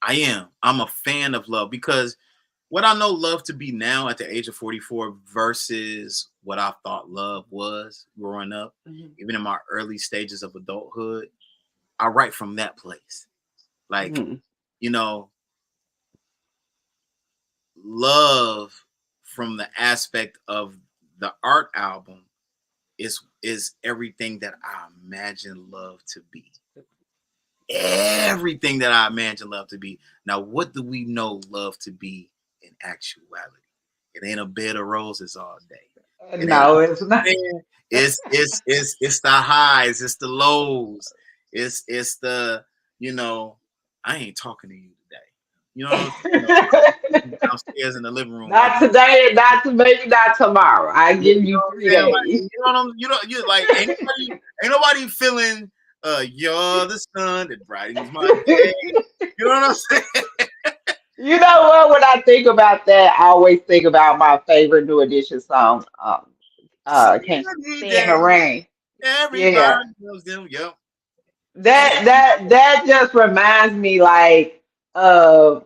[SPEAKER 5] I am. I'm a fan of love because what I know love to be now at the age of 44 versus what I thought love was growing up,
[SPEAKER 4] Mhm.
[SPEAKER 5] even in my early stages of adulthood, I write from that place. Like,
[SPEAKER 4] Mhm.
[SPEAKER 5] you know, love from the aspect of the art album is everything that I imagine love to be. Everything that I imagine love to be. Now, what do we know love to be in actuality? It ain't a bed of roses all day. It ain't.
[SPEAKER 4] No, it's not.
[SPEAKER 5] It's the highs, it's the lows, it's the you know. I ain't talking to you today. You know downstairs in the living room. Like,
[SPEAKER 4] Not today, not to maybe not tomorrow. I give you three
[SPEAKER 5] you know what I'm saying? Like,
[SPEAKER 4] days.
[SPEAKER 5] you like ain't nobody feeling you're the sun that brightens my day. You know what I'm saying?
[SPEAKER 4] You know what? When I think about that, I always think about my favorite New Edition song. Can't
[SPEAKER 5] Sunny
[SPEAKER 4] stand
[SPEAKER 5] day,
[SPEAKER 4] the rain.
[SPEAKER 5] everybody
[SPEAKER 4] Yeah,
[SPEAKER 5] loves them. Yep. And
[SPEAKER 4] that just reminds me like of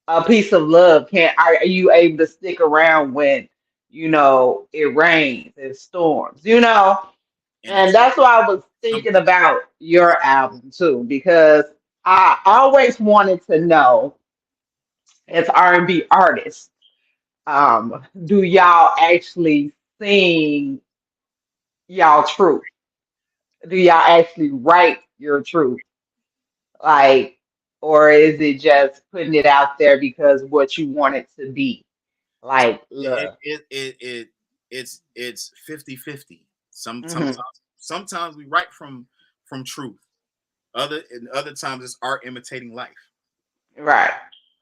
[SPEAKER 4] a piece of love. Can Are you able to stick around when it rains and storms?
[SPEAKER 5] and the
[SPEAKER 4] And
[SPEAKER 5] truth,
[SPEAKER 4] that's why I was thinking
[SPEAKER 5] sometimes
[SPEAKER 4] about your album too, because I always wanted to know, as R&B artists, do y'all actually sing y'all truth? Do y'all actually write your truth? Like, or is it just putting it out there because what you want it to be? Like
[SPEAKER 5] it
[SPEAKER 4] love.
[SPEAKER 5] it it, it it's 50-50.
[SPEAKER 4] Hmm.
[SPEAKER 5] Sometimes we write from truth. Other times it's art imitating life.
[SPEAKER 4] Right.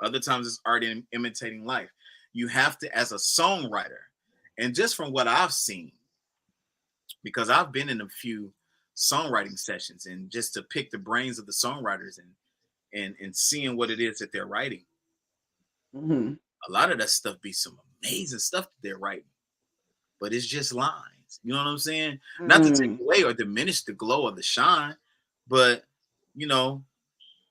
[SPEAKER 5] Other times it's art imitating life. You have to, as a songwriter, and just from what I've seen, because I've been in a few songwriting sessions, and just to pick the brains of the songwriters and seeing what it is that they're writing,
[SPEAKER 4] Hmm.
[SPEAKER 5] a lot of that stuff be some amazing stuff that they're writing, but it's just lines. You know what I'm saying? Not to take
[SPEAKER 4] Hmm.
[SPEAKER 5] away or diminish the glow or the shine, but you know,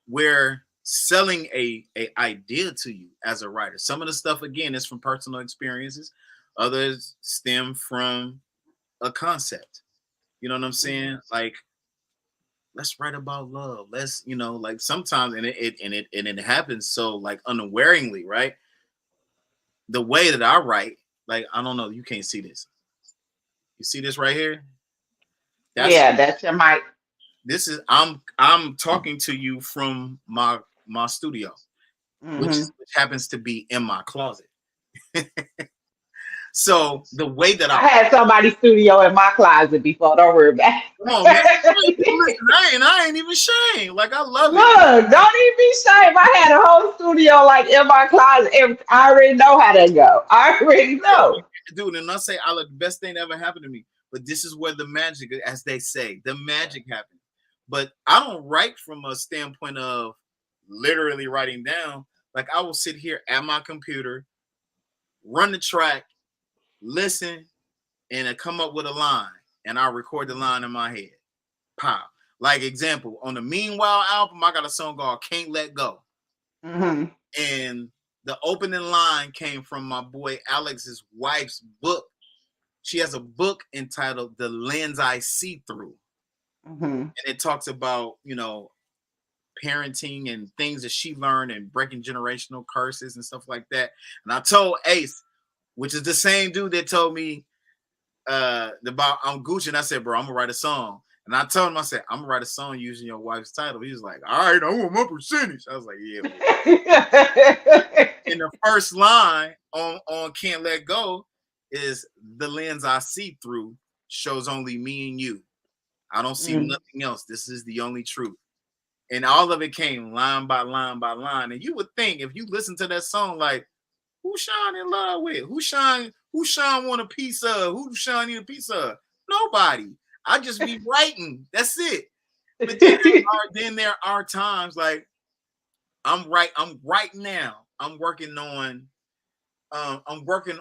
[SPEAKER 5] we're selling a idea to you as a writer. Some of the stuff again is from personal experiences, others stem from a concept. You know what I'm saying? Like, let's write about love. Let's, like sometimes and it happens so like unawareingly, right? The way that I write, like, I don't know, you can't see this. You see this right here? That's
[SPEAKER 4] Yeah, that's your mic.
[SPEAKER 5] this is I'm talking to you from my studio,
[SPEAKER 4] Hmm.
[SPEAKER 5] which happens to be in my closet. So the way that
[SPEAKER 4] I
[SPEAKER 5] I
[SPEAKER 4] had somebody's studio in my closet before. Don't worry about
[SPEAKER 5] come on, man,
[SPEAKER 4] it.
[SPEAKER 5] listen, I ain't even ashamed. Like, I love it,
[SPEAKER 4] Look, don't even be ashamed. I had a whole studio like in my closet. And I already know how that go. I already know.
[SPEAKER 5] dude. And I say, I look, the best thing that ever happened to me. But this is where the magic, as they say, the magic happens. But I don't write from a standpoint of literally writing down. Like, I will sit here at my computer, run the track, listen, and I come up with a line, and I record the line in my head. Pow. Like, example, on the Meanwhile album, I got a song called Can't Let Go.
[SPEAKER 4] Hmm.
[SPEAKER 5] And the opening line came from my boy Alex's wife's book. She has a book entitled The Lens I See Through.
[SPEAKER 4] Hmm.
[SPEAKER 5] And it talks about, parenting and things that she learned and breaking generational curses and stuff like that. And I told Ace, which is the same dude that told me about I'm Gucci, and I said, bro, I'm gonna write a song. And I told him, I said, I'm gonna write a song using your wife's title. He was like, all right, I want my percentage. I was like, yeah. And the first line on Can't Let Go is the lens I see through shows only me and you. I don't see
[SPEAKER 4] Mm.
[SPEAKER 5] nothing else. This is the only truth. And all of it came line by line by line. And you would think if you listen to that song, like, who Sean in love with? Who Sean want a piece of? Who Sean need a piece of? Nobody. I just be writing. That's it. But then there are times like I'm right now. I'm working on the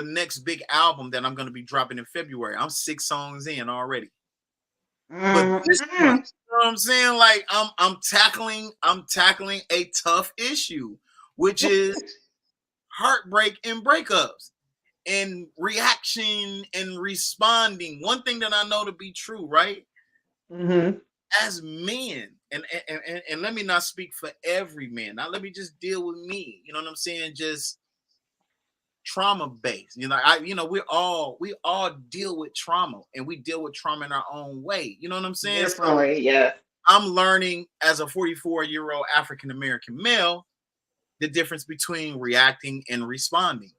[SPEAKER 5] next big album that I'm gonna be dropping in February. I'm 6 songs in already. But this one,
[SPEAKER 4] Mhm.
[SPEAKER 5] you know what I'm saying? Like I'm tackling a tough issue, which is heartbreak and breakups and reaction and responding. One thing that I know to be true, right?
[SPEAKER 4] Mhm.
[SPEAKER 5] As men, and let me not speak for every man. Now let me just deal with me. You know what I'm saying? Just trauma based. We all deal with trauma and we deal with trauma in our own way. You know what I'm saying? So
[SPEAKER 4] Differently, yes.
[SPEAKER 5] I'm learning as a 44-year-old African American male the difference between reacting and responding,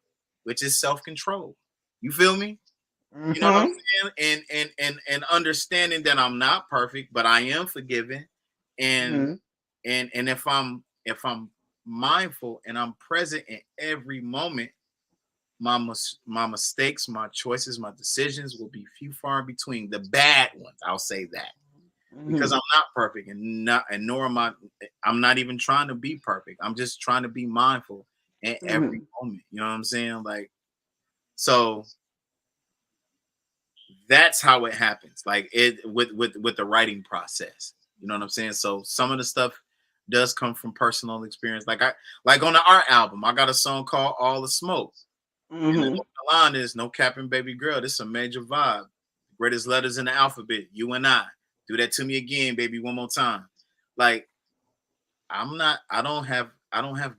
[SPEAKER 5] which is self-control. You feel me? You know what
[SPEAKER 4] Mhm.
[SPEAKER 5] I'm saying? And understanding that I'm not perfect, but I am forgiven. And
[SPEAKER 4] Mhm.
[SPEAKER 5] and if I'm mindful and I'm present in every moment, my mistakes, my choices, my decisions will be few far in between. The bad ones, I'll say that. Because
[SPEAKER 4] Mhm.
[SPEAKER 5] I'm not perfect and nor am I'm not even trying to be perfect. I'm just trying to be mindful in every
[SPEAKER 4] Mhm.
[SPEAKER 5] moment. You know what I'm saying? Like, so that's how it happens. Like it with the writing process. You know what I'm saying? So some of the stuff does come from personal experience. Like on the art album, I got a song called All the Smoke. And
[SPEAKER 4] Mhm.
[SPEAKER 5] the line is no capping baby girl. This is a major vibe. Greatest letters in the alphabet, you and I. Do that to me again, baby, one more time. Like I don't have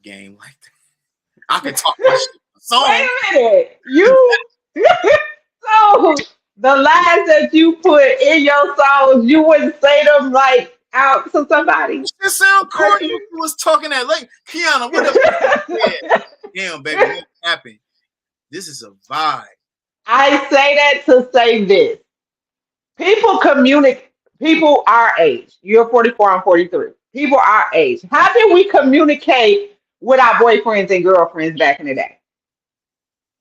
[SPEAKER 5] game like that. I can talk my shit in a
[SPEAKER 4] Wait
[SPEAKER 5] song.
[SPEAKER 4] a minute. You so the lines that you put in your songs, you wouldn't say them like out to somebody.
[SPEAKER 5] It sound corny
[SPEAKER 4] Person.
[SPEAKER 5] if you was talking that late. Kianna, what if yeah. Damn, baby, what happened? This is a vibe.
[SPEAKER 4] I say that to say this. People communicate, people our age. You're 44, I'm 43. People our age. How did we communicate with our boyfriends and girlfriends back in the day?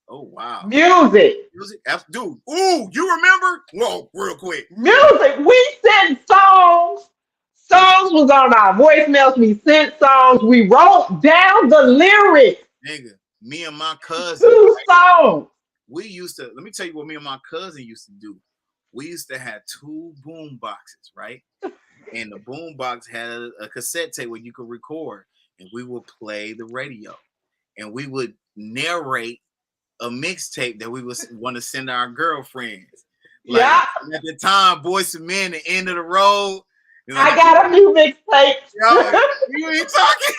[SPEAKER 5] Oh wow.
[SPEAKER 4] Music.
[SPEAKER 5] Music, dude. Ooh, you remember? Whoa, real quick.
[SPEAKER 4] Music. We sent songs. Songs was on our voicemails. We sent songs. We wrote down the lyrics
[SPEAKER 5] Nigga, me and my cousin,
[SPEAKER 4] to songs.
[SPEAKER 5] we used to, let me tell you what me and my cousin used to do. We used to have two boom boxes, right? And the boom box had a cassette tape where you could record, and we would play the radio, and we would narrate a mixtape that we would want to send our girlfriends. Like
[SPEAKER 4] Yeah,
[SPEAKER 5] at the time, Boys and Men, the end of the road. You know,
[SPEAKER 4] I got a few
[SPEAKER 5] yo,
[SPEAKER 4] mixtapes.
[SPEAKER 5] we be talking.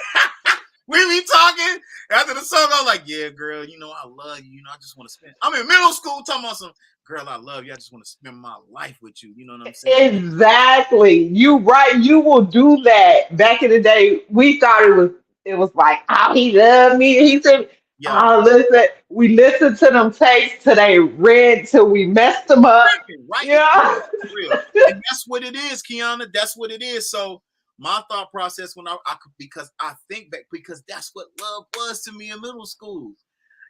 [SPEAKER 5] We be talking after the song. I was like, "Yeah, girl, I love you. I just want to spend." I'm in middle school talking about some girl. I love you. I just want to spend my life with you. You know what I'm saying?
[SPEAKER 4] Exactly. You right. You will do that. Back in the day, we thought it was like, oh, he loved me. He said,
[SPEAKER 5] Yeah,
[SPEAKER 4] oh, listen, we listened to them tapes till they read till we messed them up.
[SPEAKER 5] right.
[SPEAKER 4] Yeah.
[SPEAKER 5] Real. And that's what it is, Kiana. That's what it is. So my thought process when I could, because I think back, because that's what love was to me in middle school.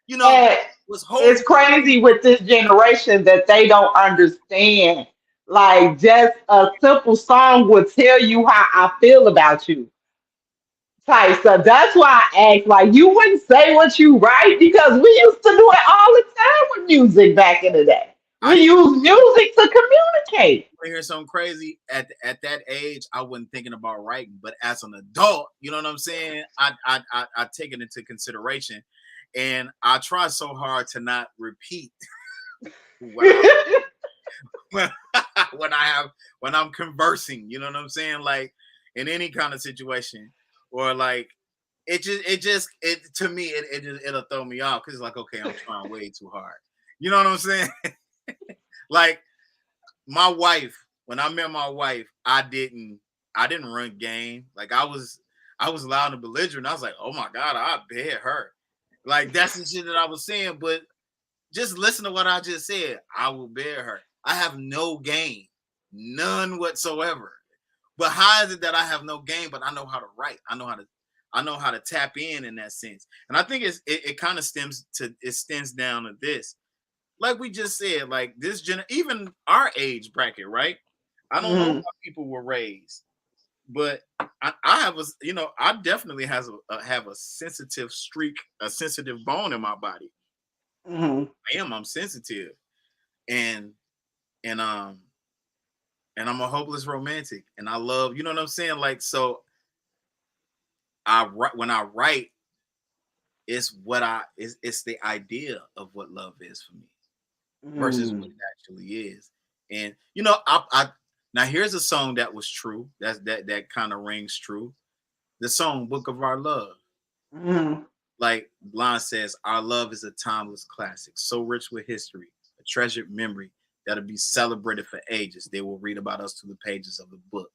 [SPEAKER 5] You know,
[SPEAKER 4] And
[SPEAKER 5] was
[SPEAKER 4] it's
[SPEAKER 5] holding.
[SPEAKER 4] crazy with this generation that they don't understand. Like just a simple song will tell you how I feel about you. Type stuff. That's why I asked, like, you wouldn't say what you write because we used to do it all the time with music back in the day.
[SPEAKER 5] I
[SPEAKER 4] We use music to communicate.
[SPEAKER 5] hear something crazy at that age. I wasn't thinking about writing, but as an adult, you know what I'm saying. I take it into consideration, and I try so hard to not repeat what I when, when I have when I'm conversing. You know what I'm saying? Like in any kind of situation, or like it to me it'll throw me off because it's like, okay, I'm trying way too hard. You know what I'm saying? Like my wife, when I met my wife, I didn't run game. Like I was loud and belligerent. I was like, oh my God, I bet her. Like that's the shit that I was saying. But just listen to what I just said. I will bear her. I have no game, none whatsoever. But how is it that I have no game, but I know how to write? I know how to tap in that sense. And I think it kind of stems down to this. Like we just said, like even our age bracket, right? I don't know
[SPEAKER 4] Mhm,
[SPEAKER 5] how people were raised, but I have I definitely have a sensitive streak, a sensitive bone in my body.
[SPEAKER 4] mhm,
[SPEAKER 5] I'm sensitive, and and and I'm a hopeless romantic, and I love, you know what I'm saying? Like, so when I write, it's the idea of what love is for me versus what
[SPEAKER 4] Mm.
[SPEAKER 5] it actually is. And you know, I now here's a song that was true. That kind of rings true. The song "Book of Our Love."
[SPEAKER 4] Mm.
[SPEAKER 5] Like Blonde says, our love is a timeless classic, so rich with history, a treasured memory that'll be celebrated for ages. They will read about us through the pages of the book.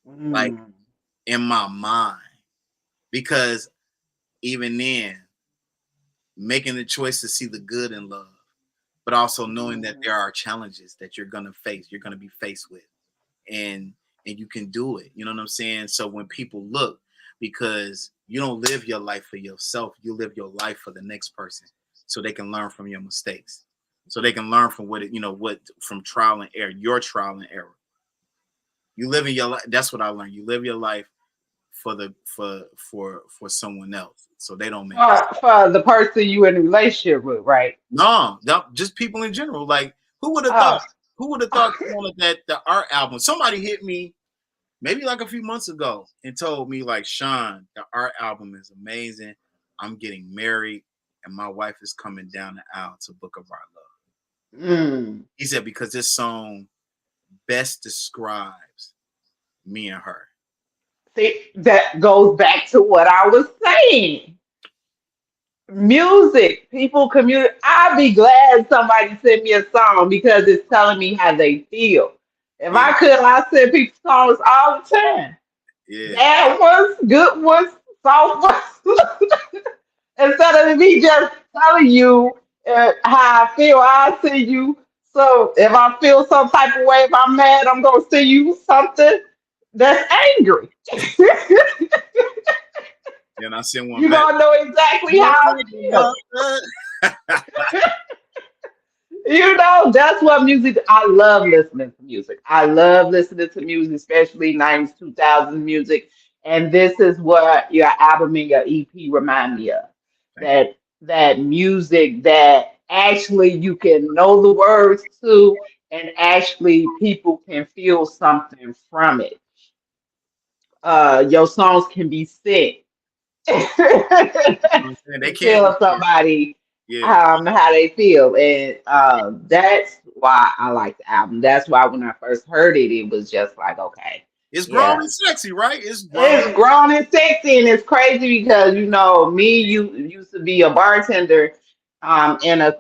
[SPEAKER 5] Like
[SPEAKER 4] Mm.
[SPEAKER 5] in my mind, because even then, making the choice to see the good in love, but also knowing that
[SPEAKER 4] Mhm.
[SPEAKER 5] there are challenges that you're gonna be faced with, and you can do it. You know what I'm saying? So when people look, because you don't live your life for yourself, you live your life for the next person, so they can learn from your mistakes, so they can learn from what from trial and error, your trial and error. You live in your life. That's what I learned. You live your life for for someone else, so they don't make mistakes.
[SPEAKER 4] For the person you in a relationship with, right?
[SPEAKER 5] No, just people in general. Like who would have thought?
[SPEAKER 4] Oh.
[SPEAKER 5] Who would have thought that the art album? Somebody hit me maybe like a few months ago and told me like, Sean, the art album is amazing. I'm getting married and my wife is coming down the aisle to Book of Our Love.
[SPEAKER 4] Mm.
[SPEAKER 5] He said because this song best describes me and her.
[SPEAKER 4] See, that goes back to what I was saying. Music, people communicate. I'd be glad somebody sent me a song because it's telling me how they feel. If
[SPEAKER 5] Yeah,
[SPEAKER 4] I could, I send people songs all the time.
[SPEAKER 5] yeah,
[SPEAKER 4] Bad ones, good ones, soft ones. Instead of me just telling you how I feel, I see you. So if I feel some type of way, if I'm mad, I'm gonna see you something that's angry.
[SPEAKER 5] and I sent one
[SPEAKER 4] You
[SPEAKER 5] back.
[SPEAKER 4] don't know exactly how I feel. You know, that's what music. I love listening to music. I love listening to music, especially 90s, 2000 music. And this is what your album and your EP remind me of.
[SPEAKER 5] Thank you.
[SPEAKER 4] That music that actually you can know the words to, and actually people can feel something from it. Your songs can be sick.
[SPEAKER 5] You know what I'm saying? They
[SPEAKER 4] To
[SPEAKER 5] can't.
[SPEAKER 4] tell somebody
[SPEAKER 5] Yeah,
[SPEAKER 4] how they feel, and that's why I like the album. That's why when I first heard it, it was just like, okay,
[SPEAKER 5] it's grown
[SPEAKER 4] yeah,
[SPEAKER 5] and sexy, right? It's grown.
[SPEAKER 4] it's grown and sexy, and it's crazy because you know me, you used to be a bartender in a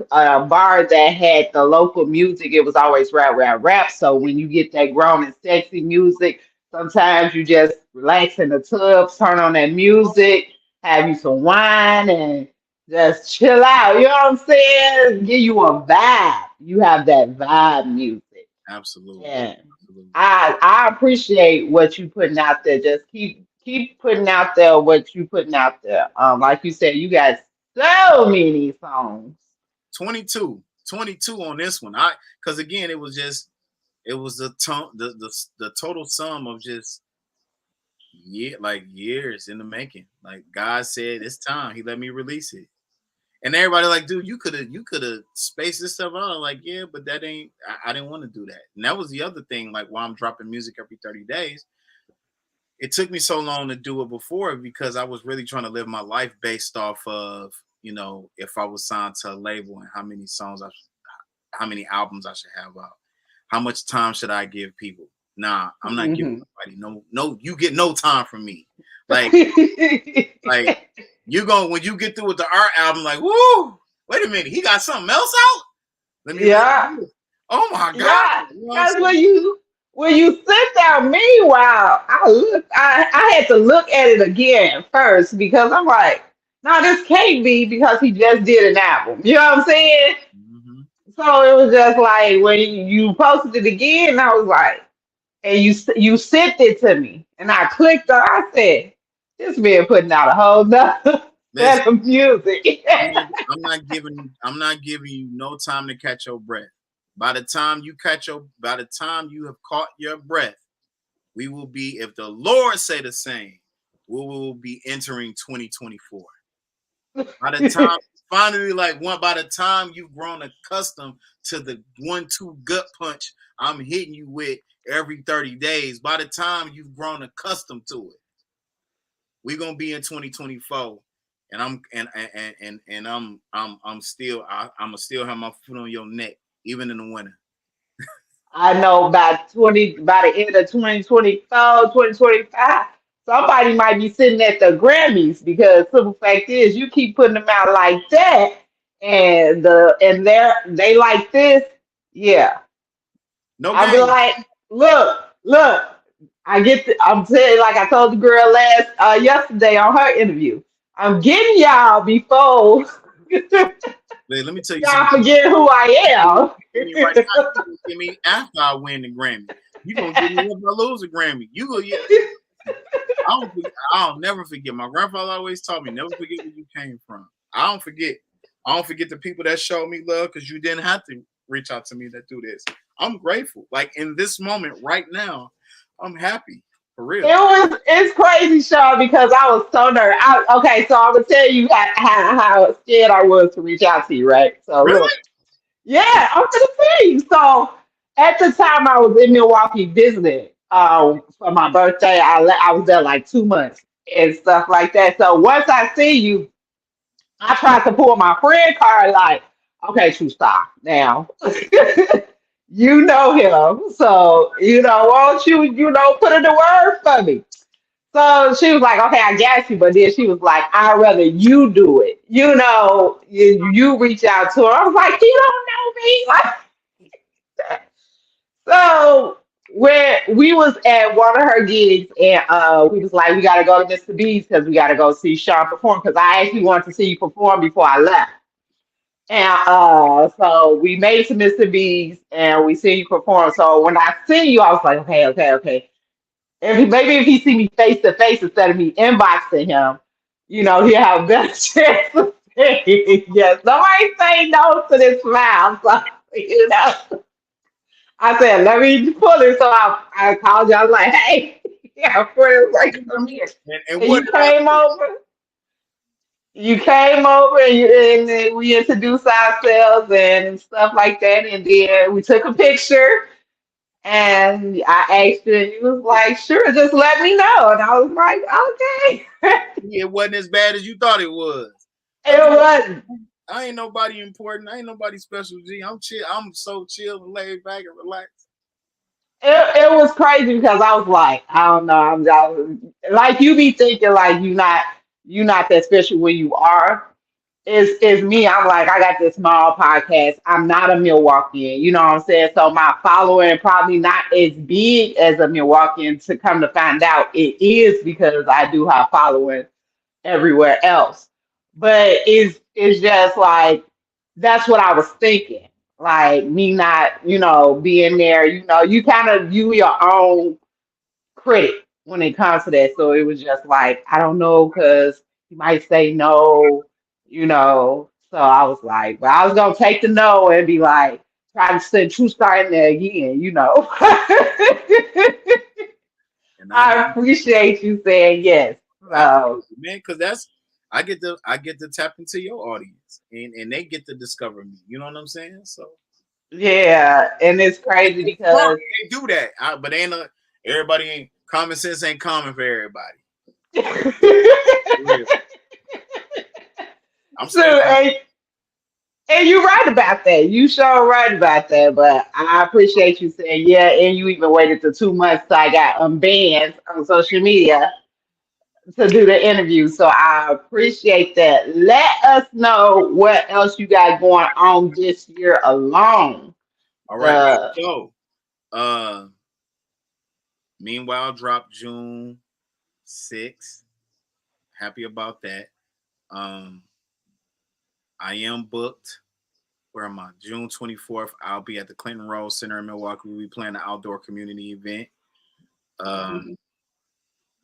[SPEAKER 4] bar that had the local music. It was always rap, rap, rap. So when you get that grown and sexy music, sometimes you just relax in the tub, turn on that music, have you some wine, and just chill out. You know what I'm saying? Give you a vibe. You have that vibe music.
[SPEAKER 5] Absolutely,
[SPEAKER 4] Yeah.
[SPEAKER 5] absolutely.
[SPEAKER 4] I appreciate what you putting out there. Just keep putting out there what you putting out there. Like you said, you got so many songs.
[SPEAKER 5] 22, 22 on this one. Because again, it was the total sum of just years in the making. Like God said, it's time. He let me release it. And everybody like, dude, you could have spaced this stuff out. I'm like, yeah, but that ain't. I didn't want to do that. And that was the other thing. Like, while I'm dropping music every 30 days, it took me so long to do it before because I was really trying to live my life based off of if I was signed to a label and how many albums I should have out, how much time should I give people. Nah, I'm not giving
[SPEAKER 4] Mhm.
[SPEAKER 5] nobody no. You get no time from me. Like you go when you get through with the art album, like, woo, wait a minute, he got something else out? Let me listen
[SPEAKER 4] Yeah,
[SPEAKER 5] to this. Oh my God.
[SPEAKER 4] yeah.
[SPEAKER 5] You know what I'm
[SPEAKER 4] That's
[SPEAKER 5] saying?
[SPEAKER 4] when you sit there. Meanwhile, I had to look at it again first because I'm like, no, this can't be because he just did an album. You know what I'm saying?
[SPEAKER 5] Mhm.
[SPEAKER 4] So it was just like when you posted it again, I was like, and you sent it to me, and I clicked on. I said, "This man putting out a whole nother
[SPEAKER 5] Listen,
[SPEAKER 4] set of music."
[SPEAKER 5] I'm not giving you no time to catch your breath. By the time you have caught your breath, we will be, if the Lord say the same, we will be entering 2024. By the time you finally like one. By the time you've grown accustomed to the 1-2 gut punch I'm hitting you with every 30 days, by the time you've grown accustomed to it, we're gonna be in 2024, and I'm still I'ma still have my foot on your neck even in the winter.
[SPEAKER 4] I know by the end of 2024, 2025, somebody might be sitting at the Grammys because simple fact is you keep putting them out like that and they like this, yeah.
[SPEAKER 5] No
[SPEAKER 4] I'll be
[SPEAKER 5] game.
[SPEAKER 4] like, look, I'm saying like I told the girl yesterday on her interview. I'm getting y'all before
[SPEAKER 5] Let me tell you
[SPEAKER 4] y'all
[SPEAKER 5] something.
[SPEAKER 4] forget who I am.
[SPEAKER 5] Give me right now. You gonna give me after I win the Grammy. You gonna give me if I lose a Grammy. You go yeah. I'll never forget. My grandfather always taught me never forget where you came from. I don't forget. I don't forget the people that showed me love because you didn't have to reach out to me that do this. I'm grateful. Like in this moment right now, I'm happy for real.
[SPEAKER 4] It's crazy, Sean, because I was so nervous. Okay, so I'm gonna tell you how scared I was to reach out to you, right? So
[SPEAKER 5] Really?
[SPEAKER 4] look, yeah, I'm gonna tell you. So at the time I was in Milwaukee visiting for my birthday. I was there like 2 months and stuff like that. So once I see you, I tried to pull my friend card, like, okay, true stop now. You know him, so won't put in the word for me? So she was like, okay, I got you. But then she was like, I'd rather you do it. You reach out to her. I was like, you don't know me. Like, so when we was at one of her gigs and we was like, we got to go to Mr. B's because we got to go see Sean perform because I actually wanted to see you perform before I left. And so we made it to Mr. B's and we see you perform. So when I see you, I was like, okay. Maybe if he see me face to face instead of me inboxing him, he'll have a better chance of saying yes. Nobody say no to this smile. So, I said, let me pull it. So I called you. I was like, hey, yeah, friend, like, come here.
[SPEAKER 5] And
[SPEAKER 4] And
[SPEAKER 5] what
[SPEAKER 4] you
[SPEAKER 5] did I
[SPEAKER 4] came
[SPEAKER 5] do?
[SPEAKER 4] over. You came over and then we introduced ourselves and stuff like that. And then we took a picture. And I asked you, and you was like, sure, just let me know. And I was like, okay.
[SPEAKER 5] It wasn't as bad as you thought it was.
[SPEAKER 4] It wasn't.
[SPEAKER 5] I ain't nobody important. I ain't nobody special. G. I'm chill. I'm so chill and laid back and relaxed.
[SPEAKER 4] It was crazy because I was like, I don't know. Like you be thinking like you not that special when you are. Is me. I'm like, I got this small podcast. I'm not a Milwaukeean. You know what I'm saying? So my following probably not as big as a Milwaukeean. To come to find out, it is because I do have following everywhere else. But it's just like that's what I was thinking. Like me not, being there, you kind of your own critic when it comes to that. So it was just like, I don't know, because he might say no, So I was like, but I was gonna take the no and be like, try to send True Star in there again.
[SPEAKER 5] And
[SPEAKER 4] I appreciate you saying yes. So
[SPEAKER 5] absolutely, man, because I get to tap into your audience and they get to discover me. You know what I'm saying? So
[SPEAKER 4] yeah, and it's crazy because
[SPEAKER 5] they do that, but ain't everybody ain't common sense ain't common for everybody. For real. I'm
[SPEAKER 4] so
[SPEAKER 5] saying
[SPEAKER 4] and you're right about that. You sure right about that. But I appreciate you saying yeah, and you even waited the 2 months till I got banned on social media to do the interview. So I appreciate that. Let us know what else you got going on this year alone.
[SPEAKER 5] all right.
[SPEAKER 4] The
[SPEAKER 5] So uh meanwhile drop June 6th. Happy about that. Um I am booked. Where am I? June 24th, I'll be at the Clinton Rose Center in Milwaukee. We'll be playing an outdoor community event.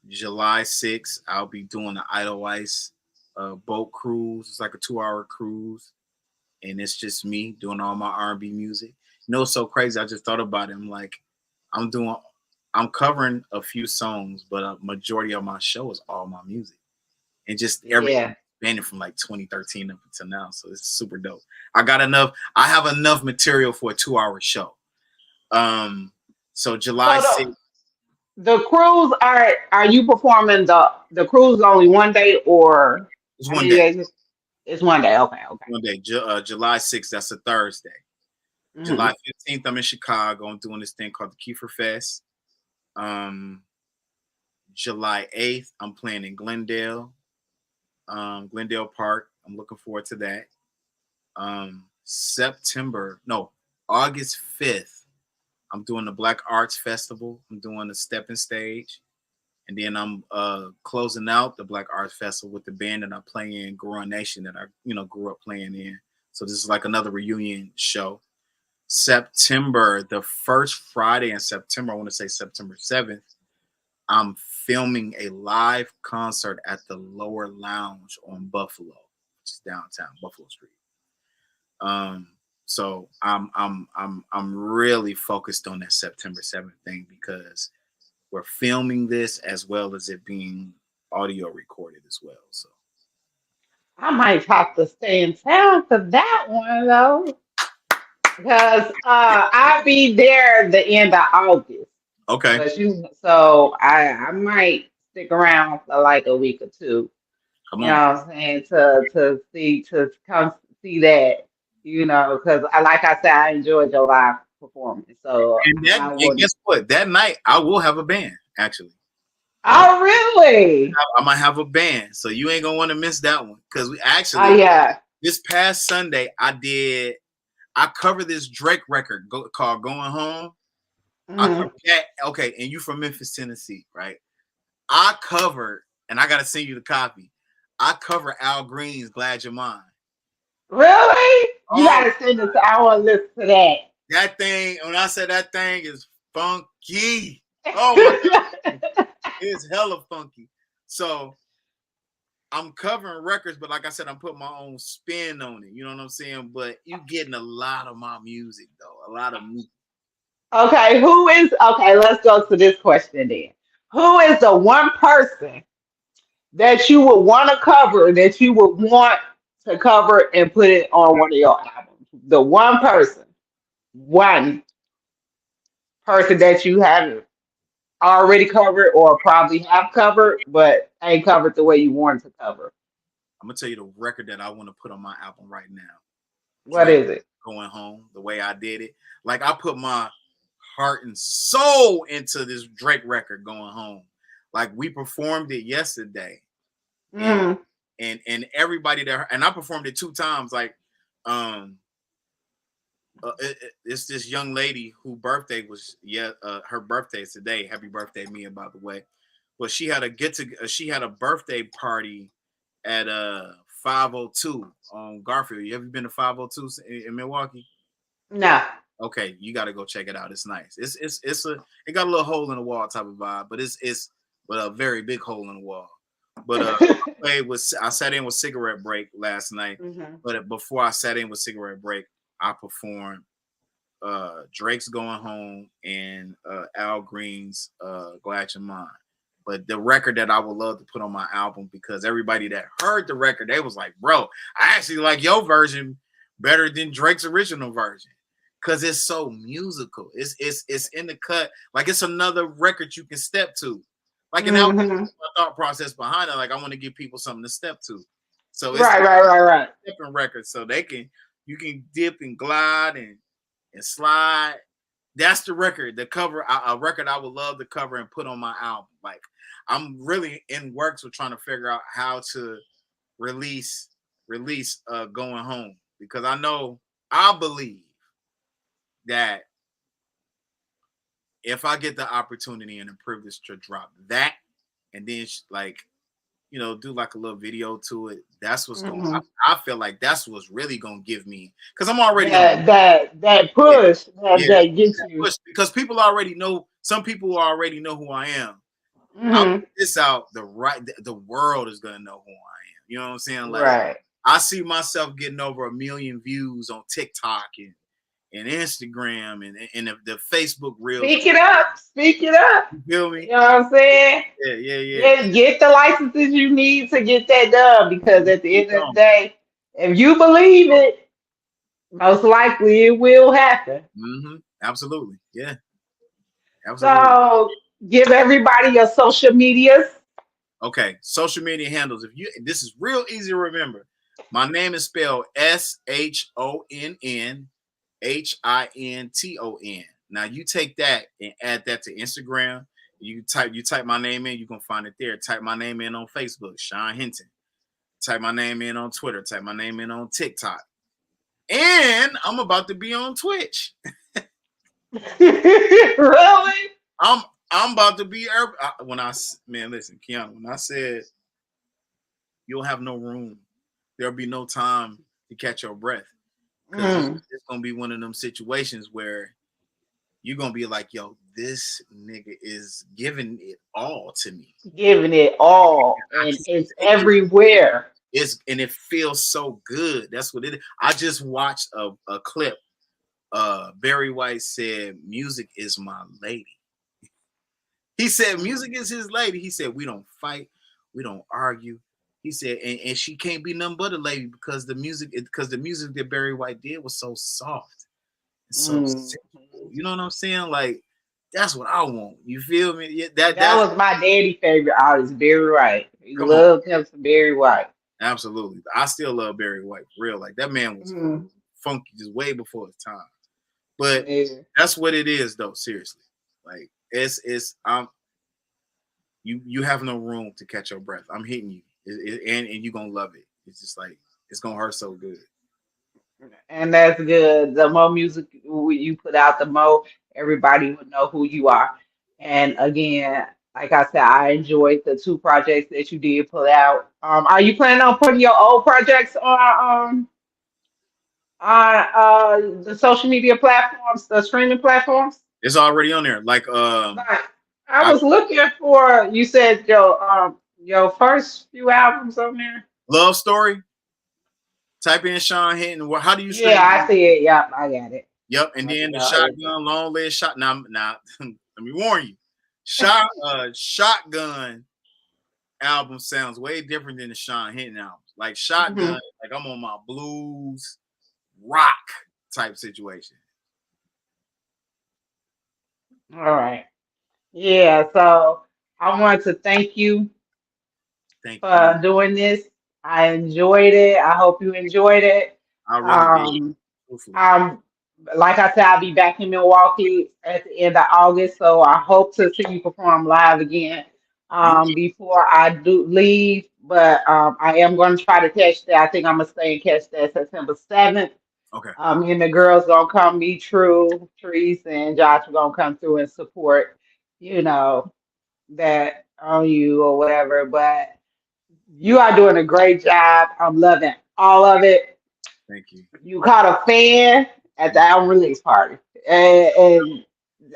[SPEAKER 5] July 6th, I'll be doing the Idle Ice boat cruise. It's like a 2-hour cruise, and it's just me doing all my R&B music. It's so crazy. I just thought about it. I'm like, I'm doing, I'm covering a few songs, but a majority of my show is all my music and just everything
[SPEAKER 4] yeah,
[SPEAKER 5] Been from like 2013 up until now, so it's super dope. I have enough material for a 2-hour show. So July
[SPEAKER 4] So
[SPEAKER 5] 6th,
[SPEAKER 4] the cruise are you performing the cruise only one day or
[SPEAKER 5] is
[SPEAKER 4] how
[SPEAKER 5] one
[SPEAKER 4] many
[SPEAKER 5] day.
[SPEAKER 4] days? It's one day. Okay, okay.
[SPEAKER 5] One day. July 6th, that's a Thursday.
[SPEAKER 4] Hmm.
[SPEAKER 5] July 15th, I'm in Chicago. I'm doing this thing called the Kiefer Fest. July 8th, I'm playing in Glendale Park. I'm looking forward to that. August 5th, I'm doing the Black Arts Festival. I'm doing the Stepping Stage. And then I'm closing out the Black Arts Festival with the band that I play in, Gorilla Nation, that I grew up playing in. So this is like another reunion show. September, the first Friday in September, I want to say September 7th, I'm filming a live concert at the Lower Lounge on Buffalo, which is downtown Buffalo Street. So I'm really focused on that September 7th thing because we're filming this as well as it being audio recorded as well. So
[SPEAKER 4] I might have to stay in town for that one though, because I'll be there the end of August.
[SPEAKER 5] okay,
[SPEAKER 4] But so I might stick around for like a week or two.
[SPEAKER 5] come
[SPEAKER 4] You know
[SPEAKER 5] on.
[SPEAKER 4] what I'm saying? To come see that. You know, because like I said, I enjoyed your live performance. So I
[SPEAKER 5] And
[SPEAKER 4] would.
[SPEAKER 5] guess what? That night I will have a band. Actually,
[SPEAKER 4] Oh, really?
[SPEAKER 5] I might have a band, so you ain't gonna want to miss that one because we
[SPEAKER 4] Oh,
[SPEAKER 5] actually
[SPEAKER 4] yeah.
[SPEAKER 5] this past Sunday I covered this Drake record called "Going Home." I
[SPEAKER 4] Hmm.
[SPEAKER 5] covered that. Okay, and you from Memphis, Tennessee, right? I covered, and I gotta send you the copy. I cover Al Green's "Glad You're Mine."
[SPEAKER 4] Really? You
[SPEAKER 5] Oh,
[SPEAKER 4] gotta send this. I want to listen to that.
[SPEAKER 5] that thing! When I said that thing is funky, oh my god, it's hella funky. So I'm covering records, but like I said, I'm putting my own spin on it. You know what I'm saying? But you getting a lot of my music though, a lot of music.
[SPEAKER 4] Okay, okay, let's go to this question then. Who is the one person that you would want to cover that you would want to cover and put it on one of your albums? The one person that you haven't already covered or probably have covered, but ain't covered the way you wanted to cover.
[SPEAKER 5] I'm gonna tell you the record that I want to put on my album right now.
[SPEAKER 4] What
[SPEAKER 5] Drake
[SPEAKER 4] is it?
[SPEAKER 5] "Going Home," the way I did it. Like I put my heart and soul into this Drake record "Going Home." Like we performed it yesterday, and
[SPEAKER 4] Mm,
[SPEAKER 5] and everybody there, and I performed it 2 times. Like, um, it's this young lady who birthday was her birthday is today. Happy birthday, Mia, by the way. But she had she had a birthday party at 502 on Garfield. You ever been to 502 in Milwaukee?
[SPEAKER 4] no.
[SPEAKER 5] Okay, you got to go check it out. It's nice. It got a little hole in the wall type of vibe, but it's but a very big hole in the wall. But I sat in with Cigarette Break last night.
[SPEAKER 4] Hmm.
[SPEAKER 5] But before I sat in with Cigarette Break, I performed Drake's "Going Home" and Al Green's "Glad You're Mine." But the record that I would love to put on my album, because everybody that heard the record, they was like, "Bro, I actually like your version better than Drake's original version." Cause it's so musical. It's in the cut. Like it's another record you can step to. Like and that was
[SPEAKER 4] Hmm.
[SPEAKER 5] my thought process behind it. Like I want to give people something to step to. So it's
[SPEAKER 4] Right, right, right, right.
[SPEAKER 5] different records. So you can dip and glide and slide. That's the record, the cover, a record I would love to cover and put on my album. Like I'm really in works with trying to figure out how to release "Going Home," because I believe that if I get the opportunity and the privilege to drop that and then do like a little video to it, that's what's going.
[SPEAKER 4] Hmm.
[SPEAKER 5] I feel like that's what's really gonna give me, because I'm already gonna
[SPEAKER 4] That
[SPEAKER 5] yeah,
[SPEAKER 4] push
[SPEAKER 5] yeah
[SPEAKER 4] that gets
[SPEAKER 5] that
[SPEAKER 4] you.
[SPEAKER 5] push, because people already know. Some people already know who I am. I
[SPEAKER 4] Hmm.
[SPEAKER 5] put this out, the world is gonna know who I am. You know what I'm saying? Like
[SPEAKER 4] Right.
[SPEAKER 5] I see myself getting over 1 million views on TikTok and Instagram and the Facebook reels.
[SPEAKER 4] Speak it up. Speak it up.
[SPEAKER 5] You feel me?
[SPEAKER 4] You know what I'm saying?
[SPEAKER 5] Yeah.
[SPEAKER 4] Get the licenses you need to get that done because at the end of the
[SPEAKER 5] Um,
[SPEAKER 4] day, if you believe it, most likely it will happen.
[SPEAKER 5] Absolutely. Yeah. Absolutely.
[SPEAKER 4] So give everybody your social medias.
[SPEAKER 5] Okay. Social media handles. This is real easy to remember. My name is spelled SHONNHINTON. Now you take that and add that to Instagram. You type my name in, you can find it there. Type my name in on Facebook, Sean Hinton. Type my name in on Twitter. Type my name in on TikTok. And I'm about to be on Twitch.
[SPEAKER 4] Really?
[SPEAKER 5] I'm about to be listen, Kianna, when I said you'll have no room, there'll be no time to catch your breath. Because it's gonna be one of them situations where you're gonna be like, yo, this nigga is giving it all to me.
[SPEAKER 4] Giving it all. And it's everywhere.
[SPEAKER 5] And it feels so good. That's what it is. I just watched a clip. Barry White said, music is my lady. He said music is his lady. He said, we don't fight, we don't argue. He said, and she can't be nothing but a lady because the music that Barry White did was so soft and so simple. You know what I'm saying? Like, that's what I want. You feel me? Yeah,
[SPEAKER 4] that was my daddy favorite artist, Barry White. He loved him some Barry White.
[SPEAKER 5] Absolutely. I still love Barry White for real. Like, that man was funky just way before his time. But that's what it is, though. Seriously, like you have no room to catch your breath. I'm hitting you, and you're gonna love it. It's just like it's gonna hurt so good.
[SPEAKER 4] And that's good. The more music you put out, the more everybody would know who you are. And again, like I said, I enjoyed the two projects that you did put out. Are you planning on putting your old projects on the social media platforms, the streaming platforms?
[SPEAKER 5] It's already on there. Like
[SPEAKER 4] I was looking for. You said your first few albums on there.
[SPEAKER 5] Love Story. Type in Sean Hinton. How do you stream?
[SPEAKER 4] Yeah, I see it. Yep, I got it.
[SPEAKER 5] Yep, and then the Shotgun, Long Live Shot. Now, let me warn you. Shotgun album sounds way different than the Sean Hinton albums. Like Shotgun, like I'm on my blues rock type situation.
[SPEAKER 4] All right. Yeah, so I want to thank you for doing this. I enjoyed it. I hope you enjoyed it.
[SPEAKER 5] I really did.
[SPEAKER 4] Like I said, I'll be back in Milwaukee at the end of August, so I hope to see you perform live again before I do leave. But I am going to try to catch that. I think I'm going to stay and catch that September 7th.
[SPEAKER 5] Okay.
[SPEAKER 4] Me and the girls going to come meet True, Treese, and Josh are going to come through and support, that on you or whatever. But you are doing a great job. I'm loving all of it.
[SPEAKER 5] Thank you.
[SPEAKER 4] You caught a fan at the album release party, and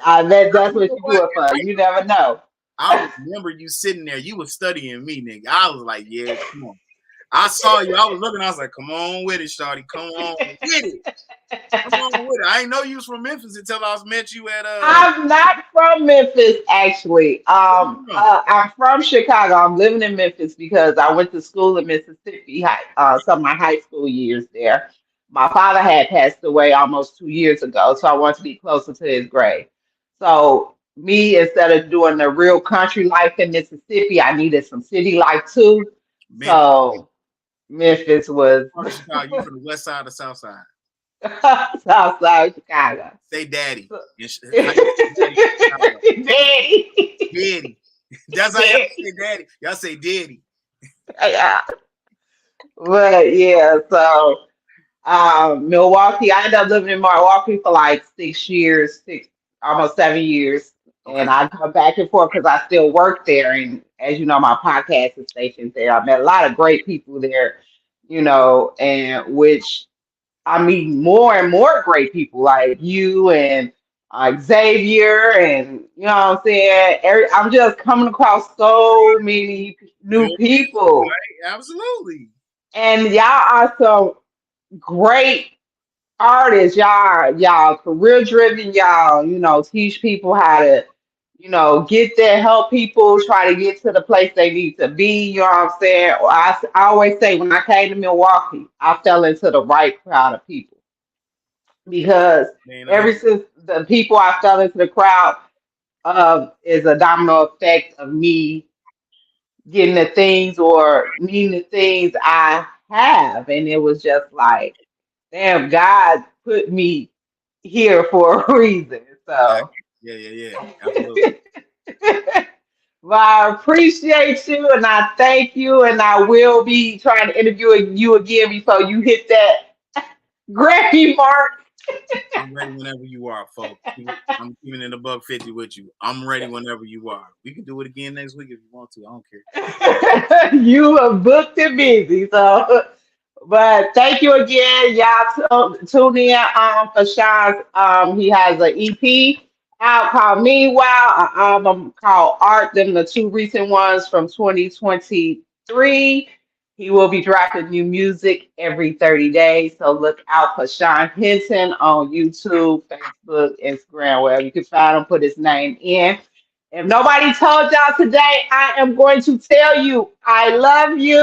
[SPEAKER 4] that's what you do it for. You never know.
[SPEAKER 5] I remember you sitting there. You were studying me, nigga. I was like, yeah, come on. I saw you. I was looking. I was like, come on with it, shawty. Come on with it. Come on with it. I didn't know you was from Memphis until I met you at.
[SPEAKER 4] I'm not from Memphis, actually. I'm from Chicago. I'm living in Memphis because I went to school in Mississippi. Some of my high school years there. My father had passed away almost 2 years ago, so I wanted to be closer to his grave. So me, instead of doing the real country life in Mississippi, I needed some city life too. So Memphis was.
[SPEAKER 5] You from the west side or south side?
[SPEAKER 4] South side Chicago.
[SPEAKER 5] Say daddy.
[SPEAKER 4] Daddy.
[SPEAKER 5] Daddy. That's how y'all say daddy. Y'all say daddy.
[SPEAKER 4] Yeah. But yeah, so Milwaukee, I ended up living in Milwaukee for like 6 years, almost 7 years. Okay. And I come back and forth because I still work there. And as you know, my podcast is stationed there. I met a lot of great people there, and which I meet more and more great people like you and Xavier, and you know what I'm saying? I'm just coming across so many new people.
[SPEAKER 5] Right? Absolutely.
[SPEAKER 4] And y'all are some great artists, y'all career driven, y'all, teach people how to, get there, help people try to get to the place they need to be, you know what I'm saying? Or I always say when I came to Milwaukee, I fell into the right crowd of people because
[SPEAKER 5] Man,
[SPEAKER 4] ever since the people I fell into the crowd of is a domino effect of me getting the things or needing the things I have. And it was just like, damn, God put me here for a reason. So,
[SPEAKER 5] exactly. Yeah. Absolutely.
[SPEAKER 4] well, I appreciate you and I thank you. And I will be trying to interview you again before you hit that Grammy mark.
[SPEAKER 5] I'm ready whenever you are, folks. I'm keeping it above 50 with you. I'm ready whenever you are. We can do it again next week if you want to. I don't care.
[SPEAKER 4] You are booked and busy. So, but thank you again. Y'all tune in for Sean's. He has an EP out called Meanwhile, an album called Art, them the two recent ones from 2023. He will be dropping new music every 30 days. So look out for Sean Hinton on YouTube, Facebook, Instagram, wherever you can find him, put his name in. If nobody told y'all today, I am going to tell you I love you.